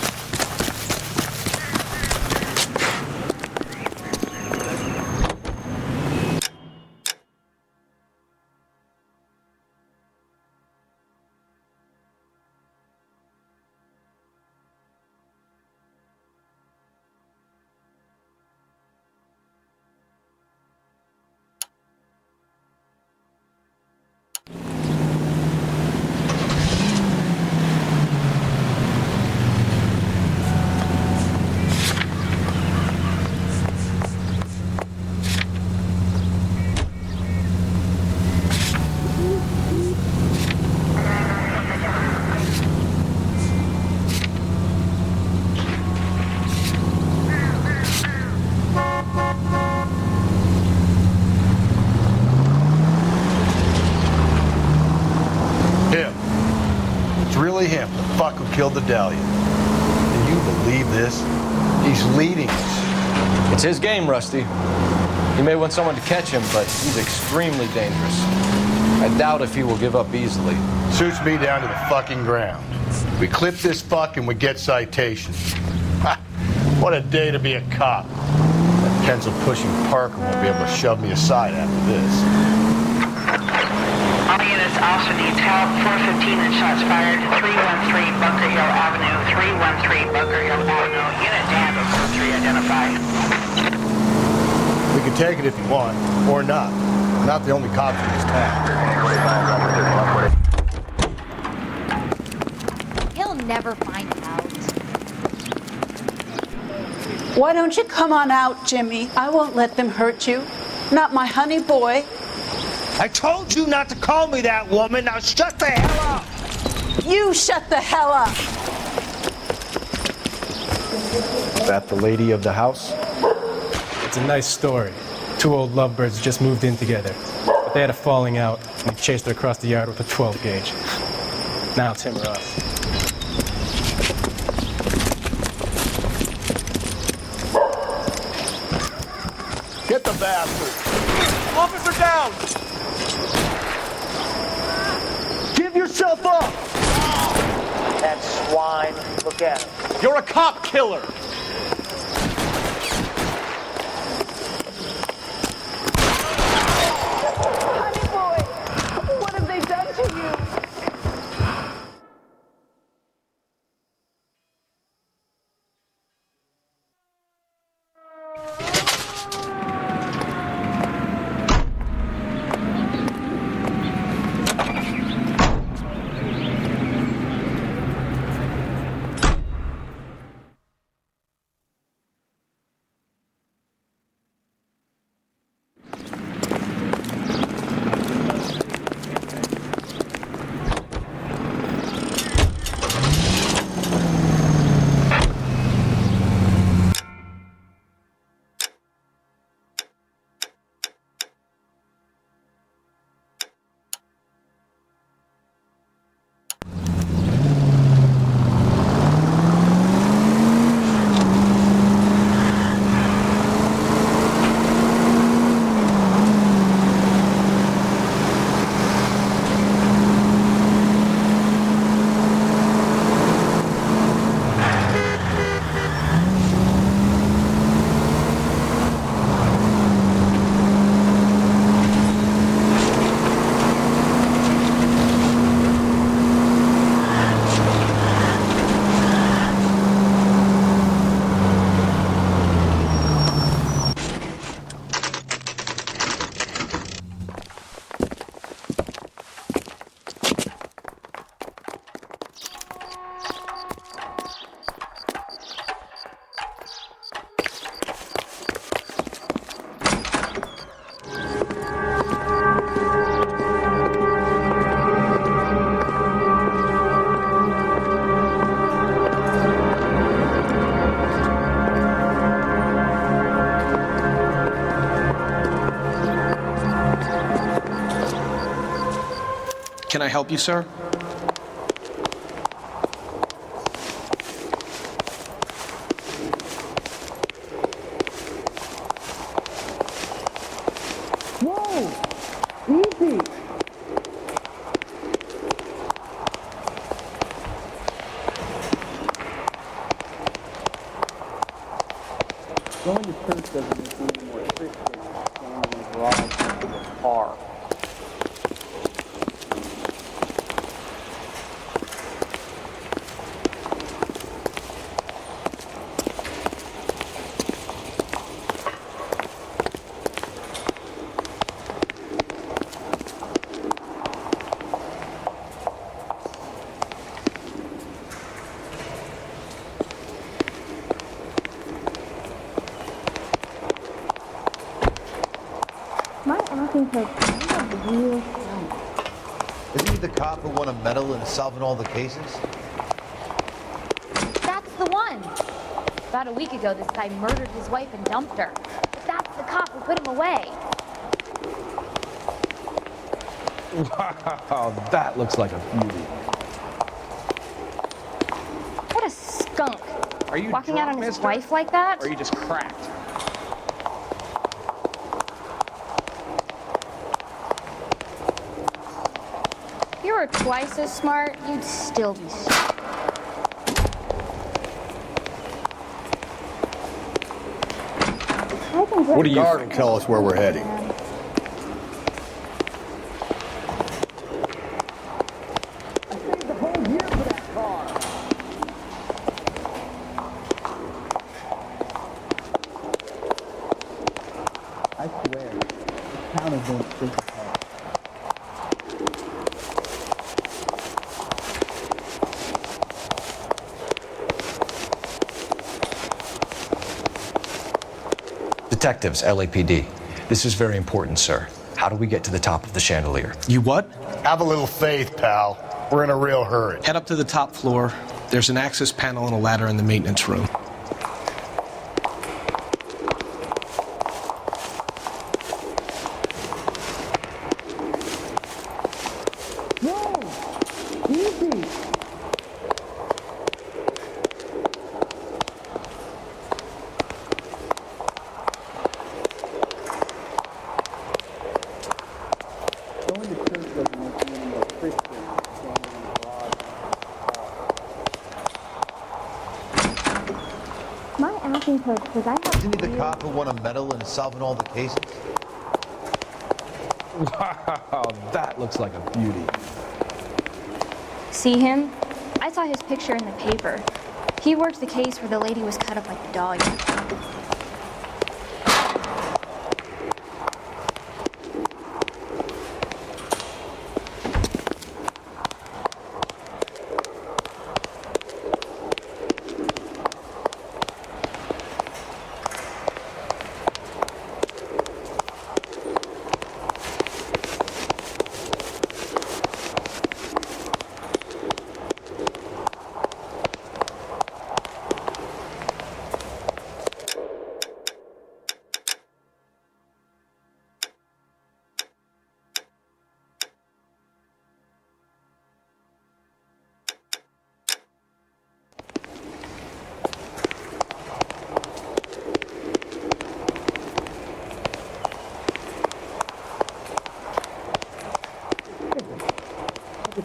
Killed the Dahlia. Can you believe this? He's leading us. It's his game, Rusty. He may want someone to catch him, but he's extremely dangerous. I doubt if he will give up easily. Suits me down to the fucking ground. We clip this fuck and we get citations. Ha! What a day to be a cop. That pencil-pushing Parker won't be able to shove me aside after this. All units, officer needs help. 415 and shots fired. 313 Bunker Hill Avenue. 313 Bunker Hill Avenue. Unit to handle. 3 identified. We can take it if you want, or not. We're not the only cops in this town. He'll never find out. Why don't you come on out, Jimmy? I won't let them hurt you. Not my honey boy. I told you not to call me that, woman. Now shut the hell up. You shut the hell up. Is that the lady of the house? It's a nice story. 2 old lovebirds just moved in together. But they had a falling out, and he chased her across the yard with a 12 gauge. Now it's him or us. bastard! Officer down! Give yourself up! That swine, look at him. You're a cop killer! Honey boy, what have they done to you? Can I help you, sir? Whoa! Easy! Going to church doesn't make you any more Christian than standing in a garage next to a car. My acting coach kind of real fun. Isn't he the cop who won a medal in solving all the cases? That's the one. About a week ago, this guy murdered his wife and dumped her. But that's the cop who put him away. Wow, that looks like a beauty. What a skunk. Are you walking drunk, out on his mister? wife like that? Or are you just cracked? If you were twice as smart, you'd still be smart. What do you guard and tell us where we're heading? I swear, this town is going straight to hell. Detectives, LAPD. This is very important, sir. How do we get to the top of the chandelier? You what? Have a little faith, pal. We're in a real hurry. Head up to the top floor. There's an access panel and a ladder in the maintenance room. Whoa! Easy! looking for because I have. Isn't he the cop who won a medal in solving all the cases? Wow, that looks like a beauty. See him? I saw his picture in the paper. He worked the case where the lady was cut up like the dog.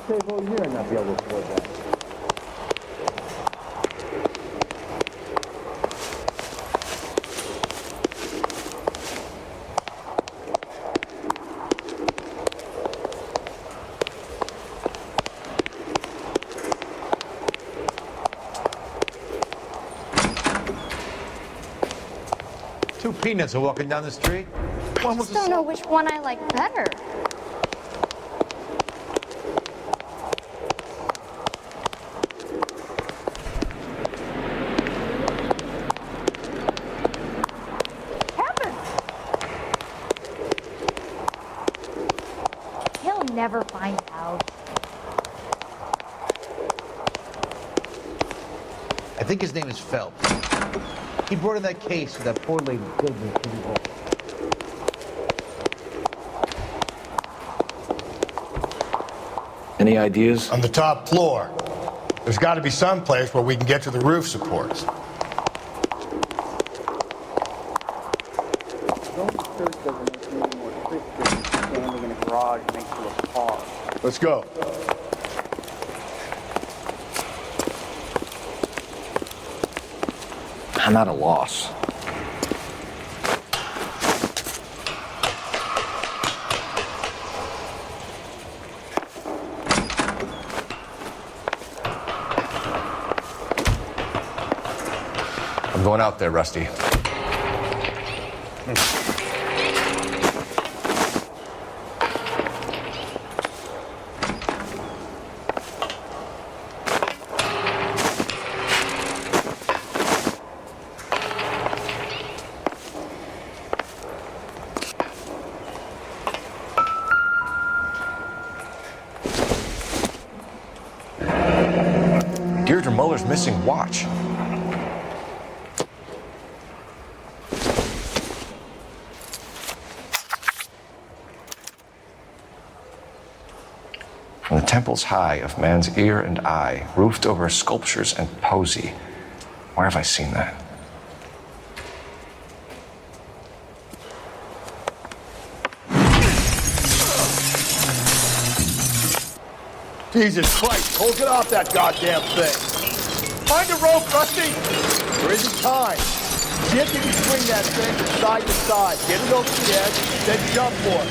Save all year and not be able to afford that. Two peanuts are walking down the street. I just don't know which one I like better. He'll never find out. I think his name is Phelps. He brought in that case with that poor lady killed in the City Hall. Any ideas? On the top floor. There's got to be some place where we can get to the roof supports. Going to church doesn't make you any more Christian than standing in a garage makes you a car. Let's go. I'm at a loss. I'm going out there, Rusty. Deirdre Muller's missing watch. From the temples high of man's ear and eye, roofed over sculptures and poesy. Where have I seen that? Jesus Christ, hold it off that goddamn thing. Find a rope, Rusty. There isn't time. See if you can swing that thing from side to side. Get it over the edge, then jump for it.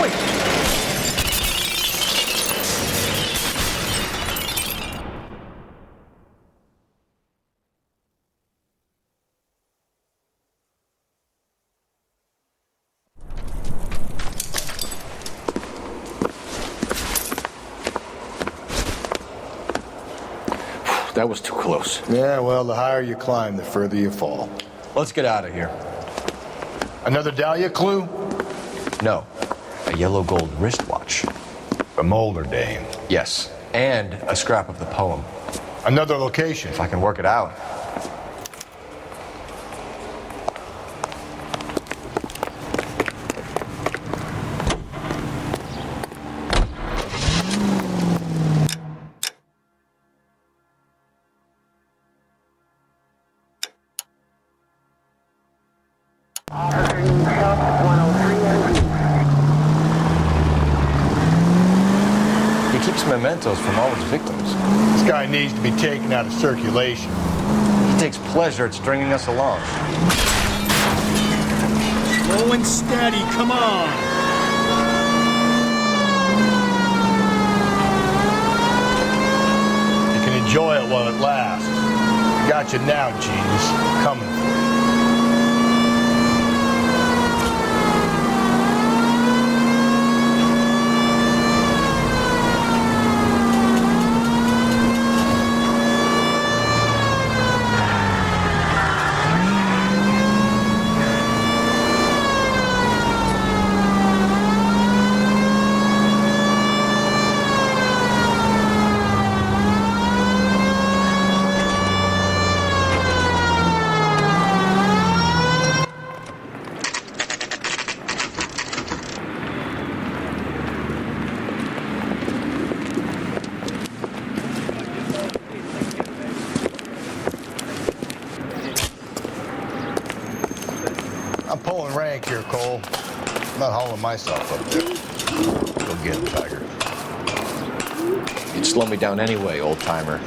Wait. That was too close. Yeah, well, the higher you climb, the further you fall. Let's get out of here. Another Dahlia clue? No, a yellow gold wristwatch. A Mulder dame. Yes, and a scrap of the poem. Another location. If I can work it out. He keeps keeps mementos from all his victims. This guy needs to be taken out of circulation. He takes pleasure at stringing us along. Slow and steady, come on. You can enjoy it while it lasts. Got you now, genius. Coming for you. I'm pulling rank here, Cole. I'm not hauling myself up there. Go get him, Tiger. You'd slow me down anyway, old-timer.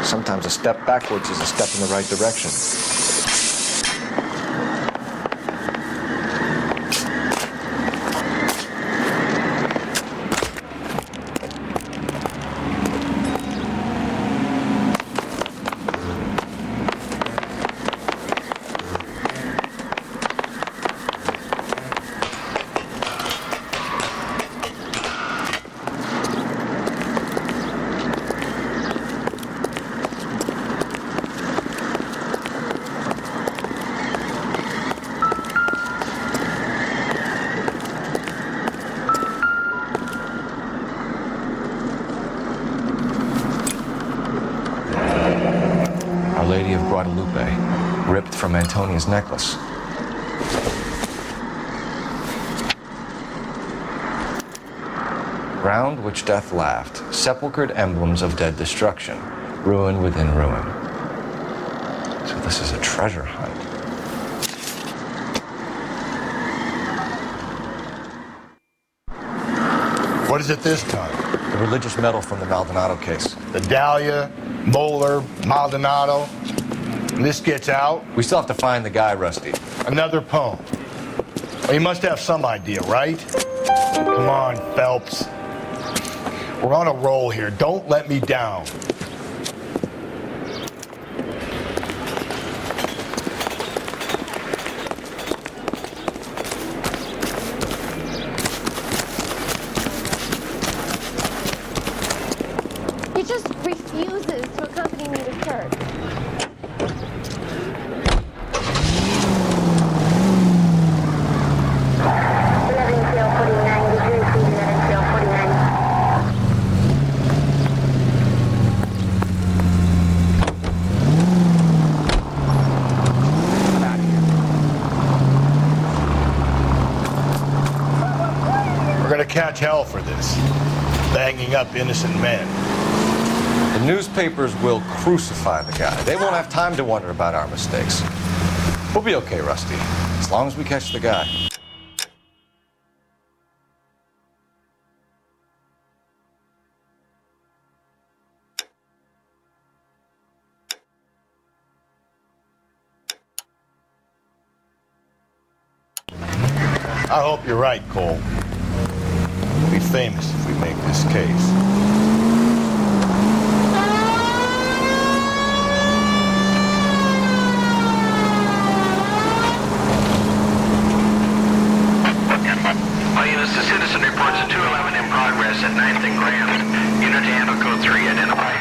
Sometimes a step backwards is a step in the right direction. Our Lady of Guadalupe, ripped from Antonia's necklace. Round which death laughed, sepulchred emblems of dead destruction, ruin within ruin. So this is a treasure hunt. What is it this time? The religious medal from the Maldonado case. The Dahlia, Moeller, Maldonado. And this gets out? We still have to find the guy, Rusty. Another poem. Well, you must have some idea, right? Come on, Phelps. We're on a roll here. Don't let me down. He just refuses to accompany me to church. We're gonna catch hell for this. Banging up innocent men. The newspapers will crucify the guy. They won't have time to wonder about our mistakes. We'll be okay, Rusty, as long as we catch the guy. I hope you're right, Cole. We'll be famous if we make this case. All units, the citizen reports a 211 in progress at 9th and Grand. Unit to handle code 3, identify.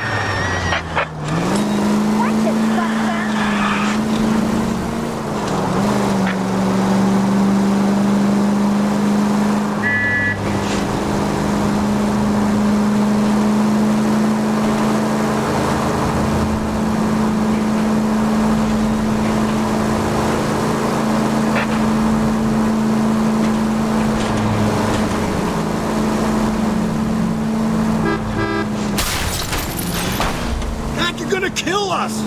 You're gonna kill us!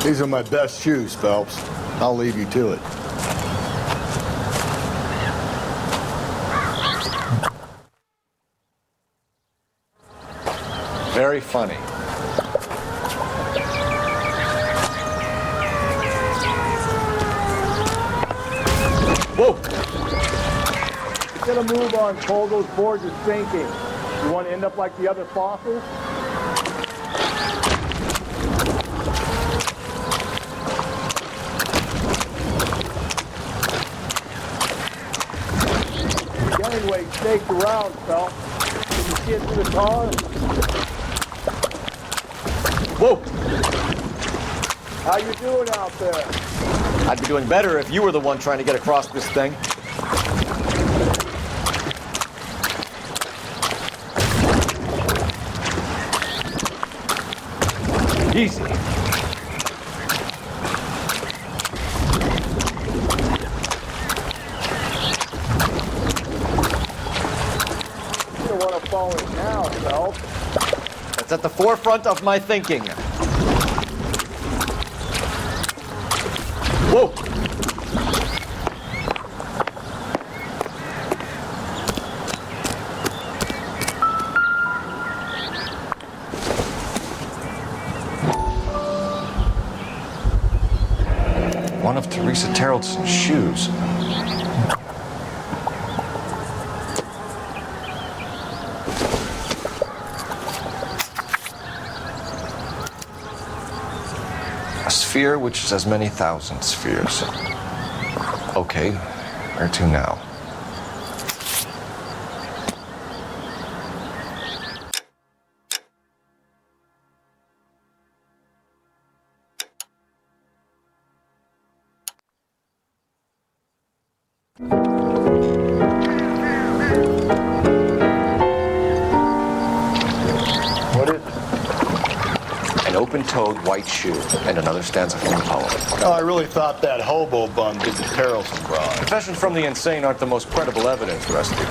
These are my best shoes, Phelps. I'll leave you to it. Very funny. Whoa! Get a move on, Cole. Those boards are sinking. You want to end up like the other fossils? snaked around, Phelps. Can you see it through the car? Whoa! How you doing out there? I'd be doing better if you were the one trying to get across this thing. Easy. You don't want to fall in now, Phelps. That's at the forefront of my thinking. Whoa! One of Teresa Terreldson's shoes. A sphere which is as many thousand spheres. Okay, where to now? What is it? An open-toed white shoe and another stanza from the poem. Oh, I really thought that hobo bum did the Terrelson broad. Confessions from the insane aren't the most credible evidence, Rusty.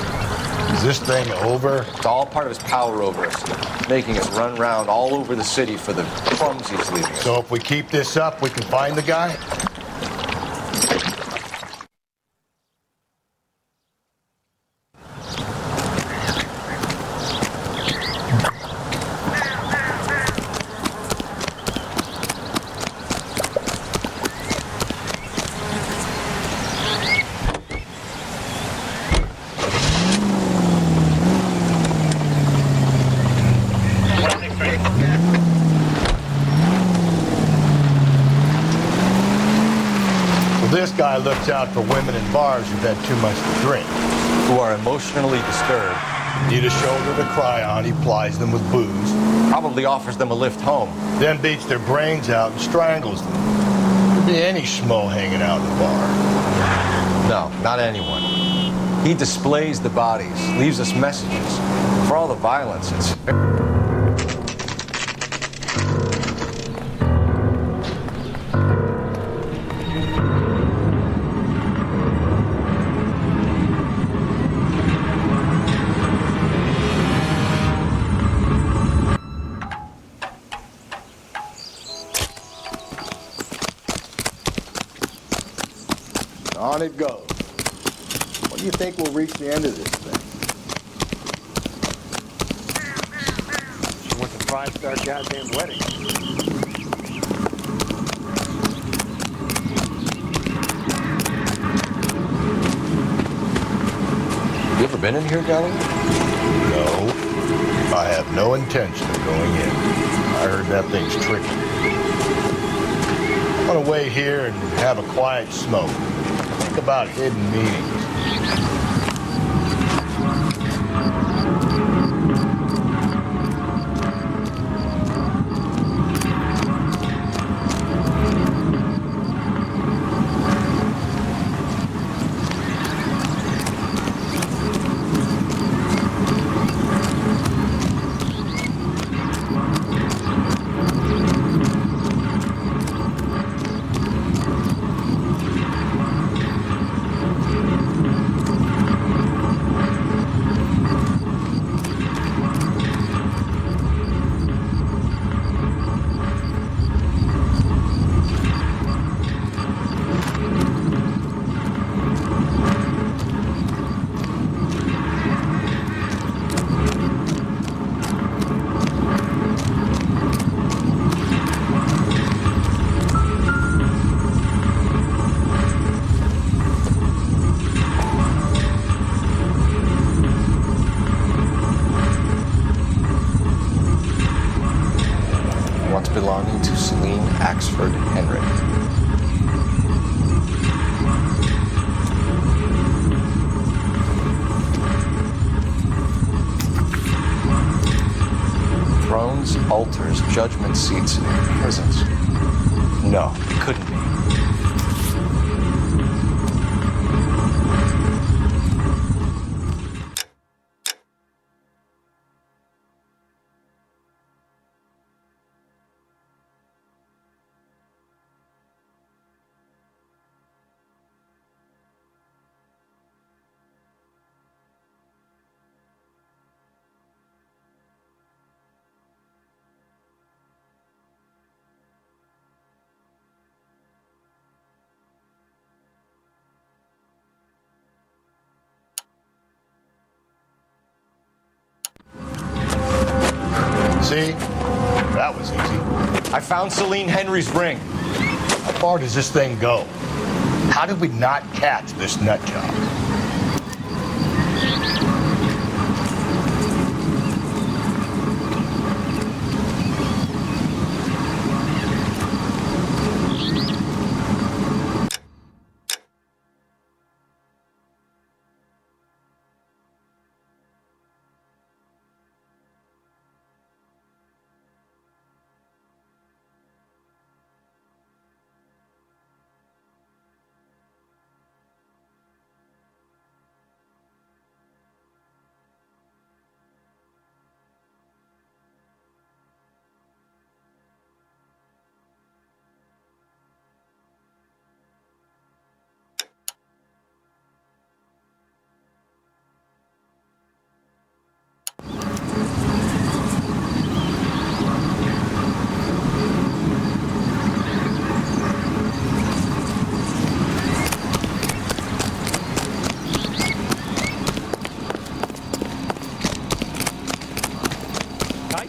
Is this thing over? It's all part of his power over us, making us run round all over the city for the crumbs he's leaving us. So if we keep this up, we can find the guy? This guy looks out for women in bars who've had too much to drink. Who are emotionally disturbed. Need a shoulder to cry on, he plies them with booze. Probably offers them a lift home. Then beats their brains out and strangles them. Could be any schmo hanging out in the bar. No, not anyone. He displays the bodies, leaves us messages. For all the violence, it's... On it goes. When do you think we'll reach the end of this thing? She wants a 5-star goddamn wedding. You ever been in here, Galloway? No. I have no intention of going in. I heard that thing's tricky. I want to wait here and have a quiet smoke. Think about hidden meanings. Belonging to Celine Axford Henry. altars, judgment seats, and prisons. No, it couldn't be. See? That was easy. I found Celine Henry's ring. How far does this thing go? How did we not catch this nut job?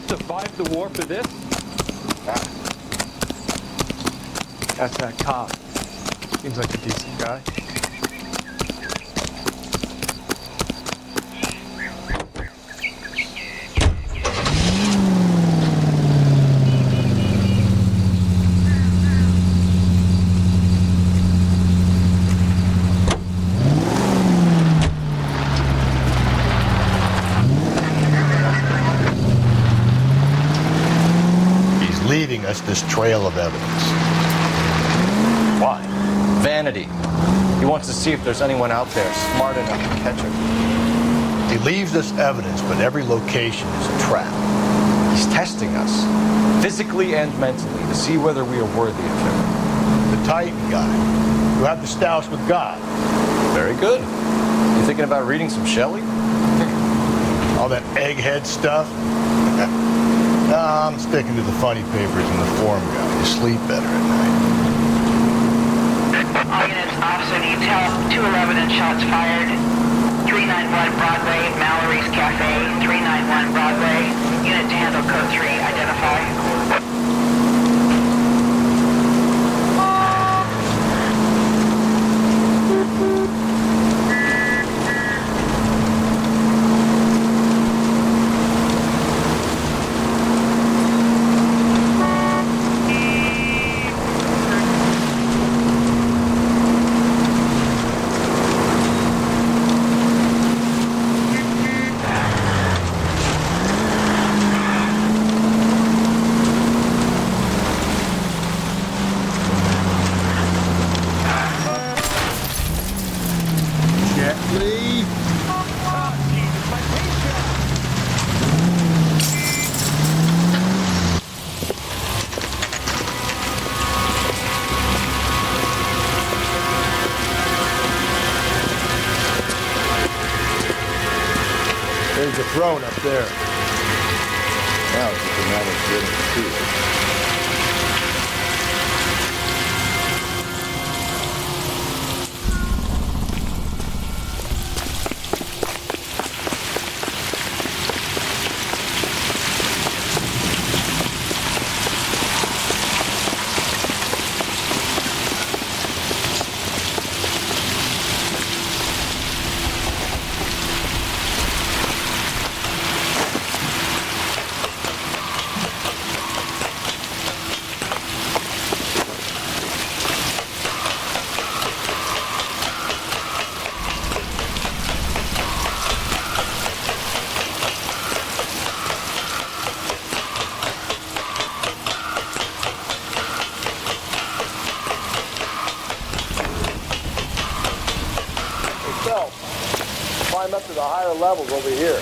Survived the war for this? That's that cop. Seems like a decent guy. Leaving us this trail of evidence. Why? Vanity. He wants to see if there's anyone out there smart enough to catch him. He leaves us evidence, but every location is a trap. He's testing us, physically and mentally, to see whether we are worthy of him. The Titan guy, who had the stoush with God. Very good. You thinking about reading some Shelley? All that egghead stuff? No, I'm sticking to the funny papers and the forum guy. You sleep better at night. All units, officer detail, 211 and shots fired. 391 Broadway, Mallory's Cafe, 391 Broadway. Unit to handle code 3, identify. There's a throne up there. Now it's just a matter of getting to it. the higher levels over here.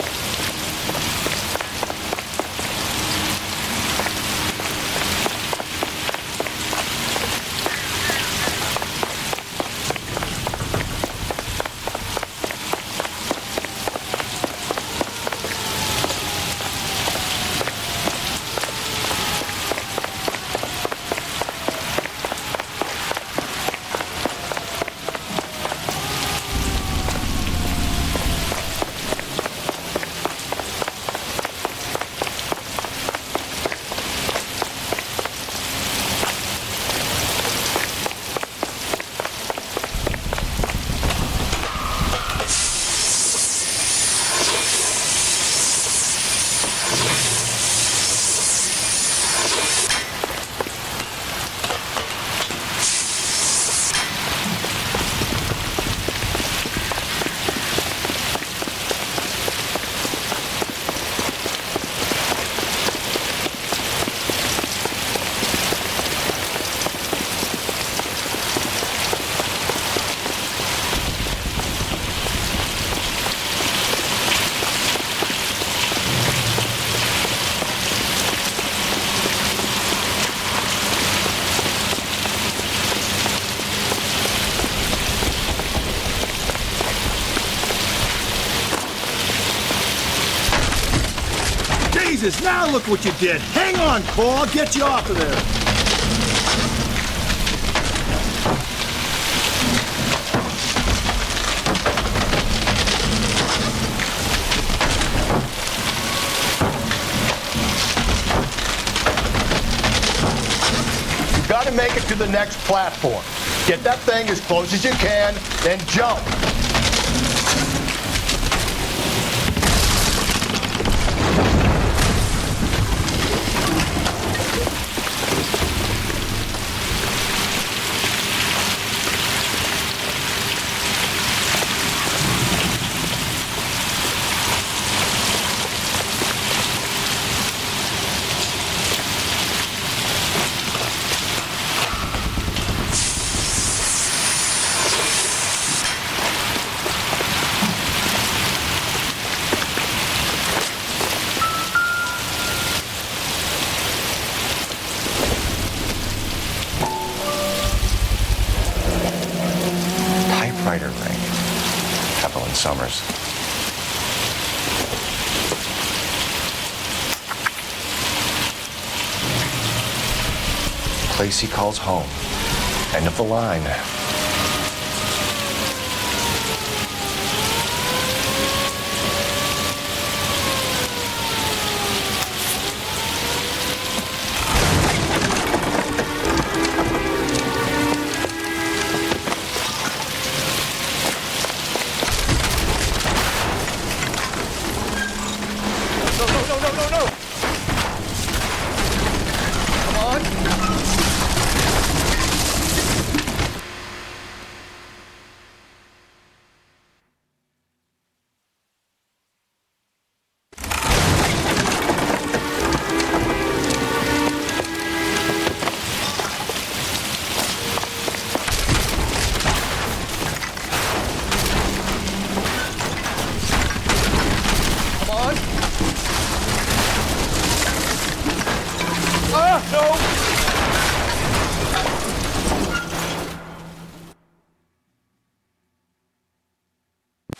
Jesus, now look what you did. Hang on, Cole. I'll get you off of there. You gotta make it to the next platform. Get that thing as close as you can, then jump. Typewriter ring. Evelyn Summers. Place he calls home. End of the line.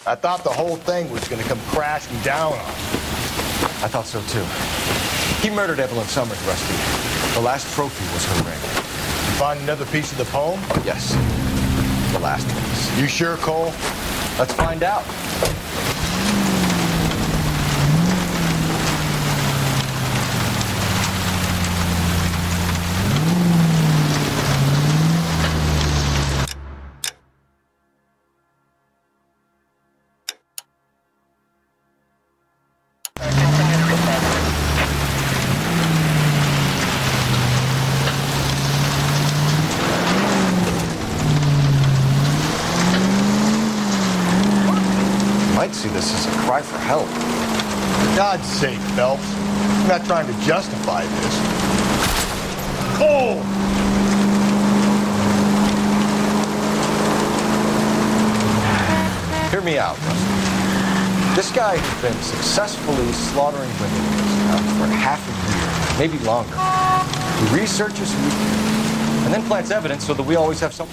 I thought the whole thing was gonna come crashing down on us. I thought so too. He murdered Evelyn Summers, Rusty. The last trophy was her ring. You find another piece of the poem? Yes. The last piece. You sure, Cole? Let's find out. Might see this as a cry for help. For God's sake, Phelps. I'm not trying to justify this. Cole! Hear me out, Rusty. guy has been successfully slaughtering women in this town for half a year, maybe longer. He researches who he can, and then plants evidence so that we always have something.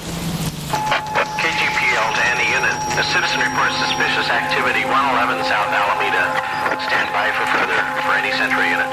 KTPL to any unit. A citizen reports suspicious activity 111 South Alameda. Stand by for further for any Central unit.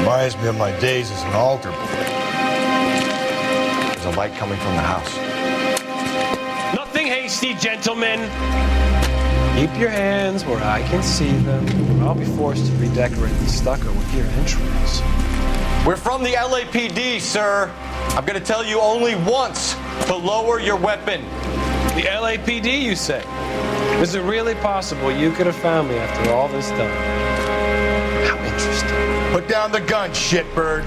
Reminds me of my days as an altar boy. There's a light coming from the house. Nothing hasty, gentlemen. Keep your hands where I can see them. I'll be forced to redecorate the stucco with your entrails. We're from the LAPD, sir. I'm gonna tell you only once to lower your weapon. The LAPD, you say? Is it really possible you could have found me after all this time? How interesting. Put down the gun, shitbird.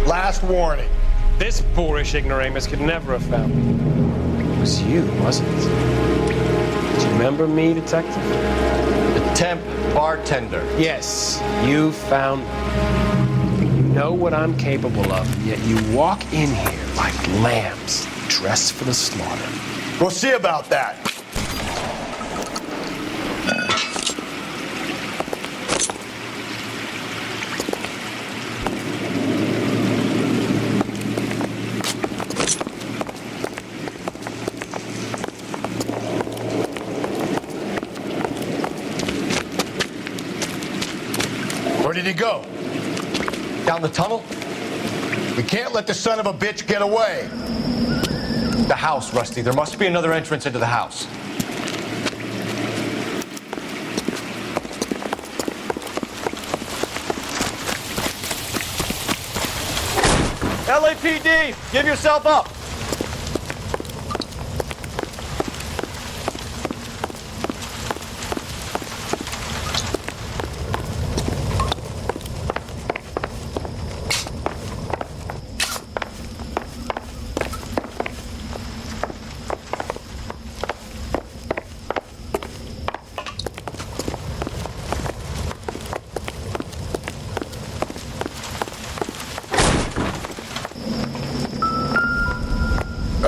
Last warning. This boorish ignoramus could never have found me. It was you, wasn't it? Do you remember me, Detective? The temp bartender. Yes, you found me. You know what I'm capable of, and yet you walk in here like lambs dressed for the slaughter. We'll see about that. Where did he go? Down the tunnel? We can't let the son of a bitch get away. The house, Rusty. There must be another entrance into the house. LAPD, give yourself up.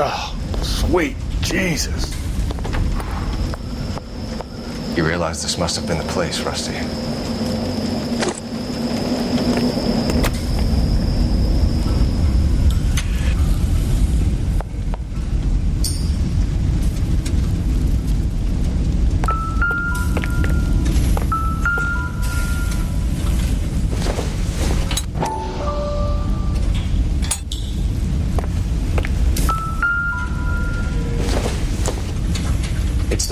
Oh, sweet Jesus. You realize this must have been the place, Rusty.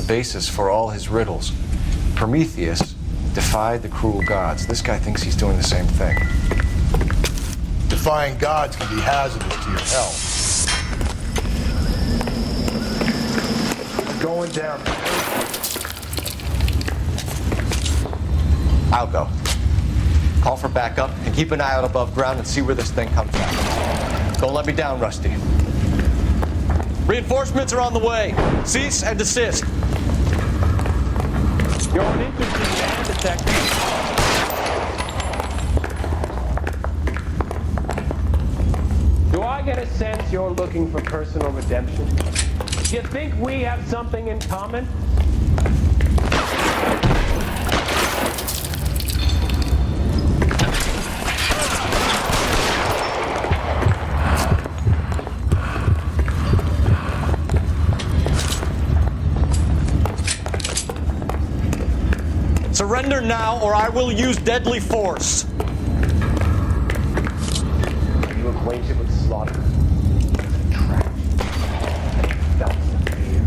Basis for all his riddles. Prometheus defied the cruel gods. This guy thinks he's doing the same thing. Defying gods can be hazardous to your health. Going down. I'll go. Call for backup and keep an eye out above ground and see where this thing comes out. Don't let me down, Rusty. Reinforcements are on the way. Cease and desist. You're an interesting man, Detective. Do I get a sense you're looking for personal redemption? Do you think we have something in common? Surrender now, or I will use deadly force. Are you acquainted with slaughter? Trapped. Felt the fear.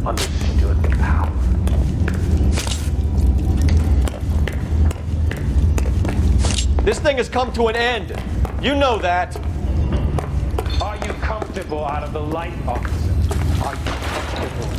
Understood the power. This This thing has come to an end. You know that. Are you comfortable out of the light, officer? Are you comfortable?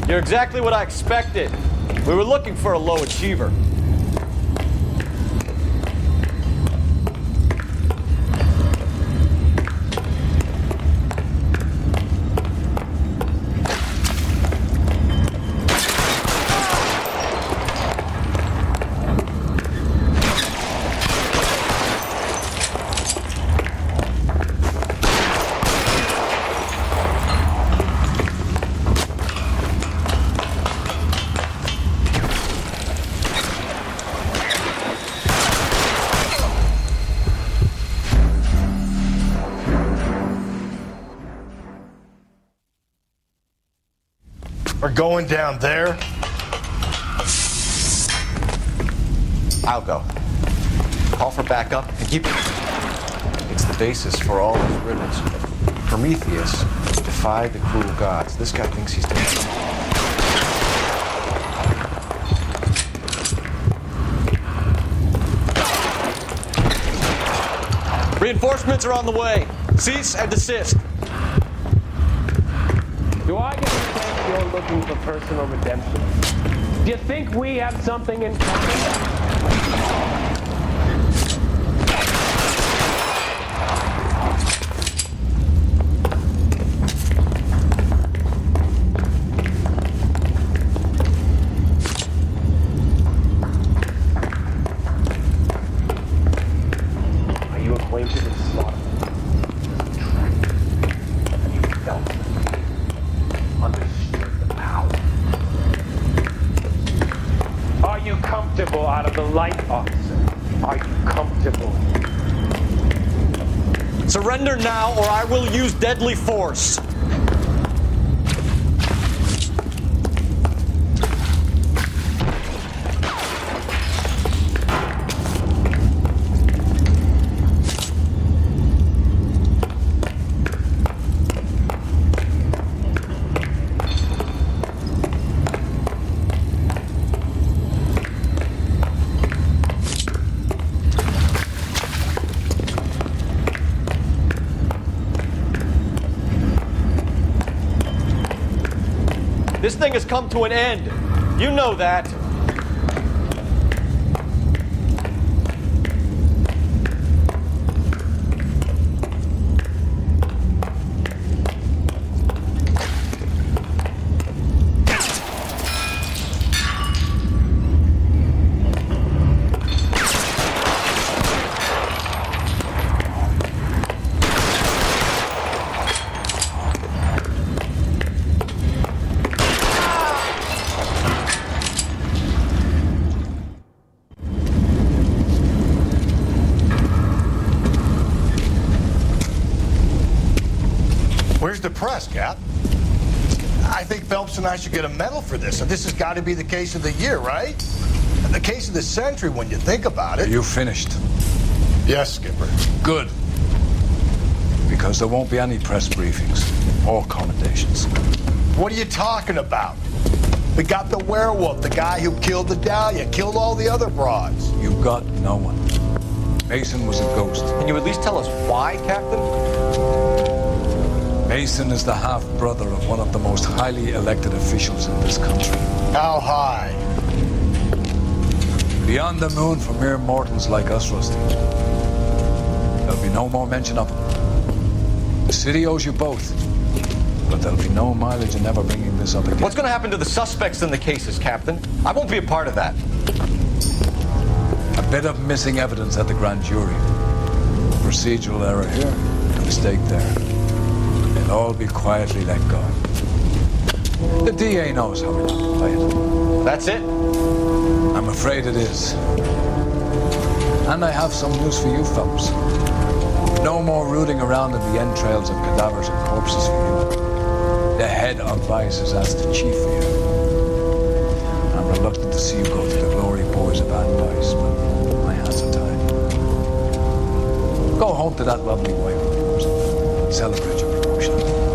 You're exactly what I expected. We were looking for a low achiever. We're going down there. I'll go. Call for backup and keep it. It's the basis for all his riddles. Prometheus defied the cruel gods. This guy thinks he's doing something. Reinforcements are on the way. Cease and desist. Do I get the sense you're looking for personal redemption? Do you think we have something in common? Are you acquainted with slaughter? Have you felt it? Understood the power? Are you comfortable out of the light, officer? Are you comfortable? Surrender now, or I will use deadly force. This thing has come to an end. You know that. Where's the press, Cap? I think Phelps and I should get a medal for this. And this has got to be the case of the year, right? The case of the century when you think about it. Are you finished? Yes, Skipper. Good. Because there won't be any press briefings or commendations. What are you talking about? We got the werewolf, the guy who killed the Dahlia, killed all the other broads. You got no one. Mason was a ghost. Can you at least tell us why, Captain? Mason is the half-brother of one of the most highly elected officials in this country. How high? Beyond the moon for mere mortals like us, Rusty. There'll be no more mention of him. The city owes you both, but there'll be no mileage in ever bringing this up again. What's going to happen to the suspects in the cases, Captain? I won't be a part of that. A bit of missing evidence at the grand jury. Procedural error here, a mistake there. They'll all be quietly let go. The DA knows how we like to play it. That's it? I'm afraid it is. And I have some news for you fellas. No more rooting around in the entrails of cadavers and corpses for you. The head of Vice has asked the chief for you. I'm reluctant to see you go to the glory boys of Ann Vice, but my hands are tied. Go home to that lovely wife of yours and celebrate your promotion.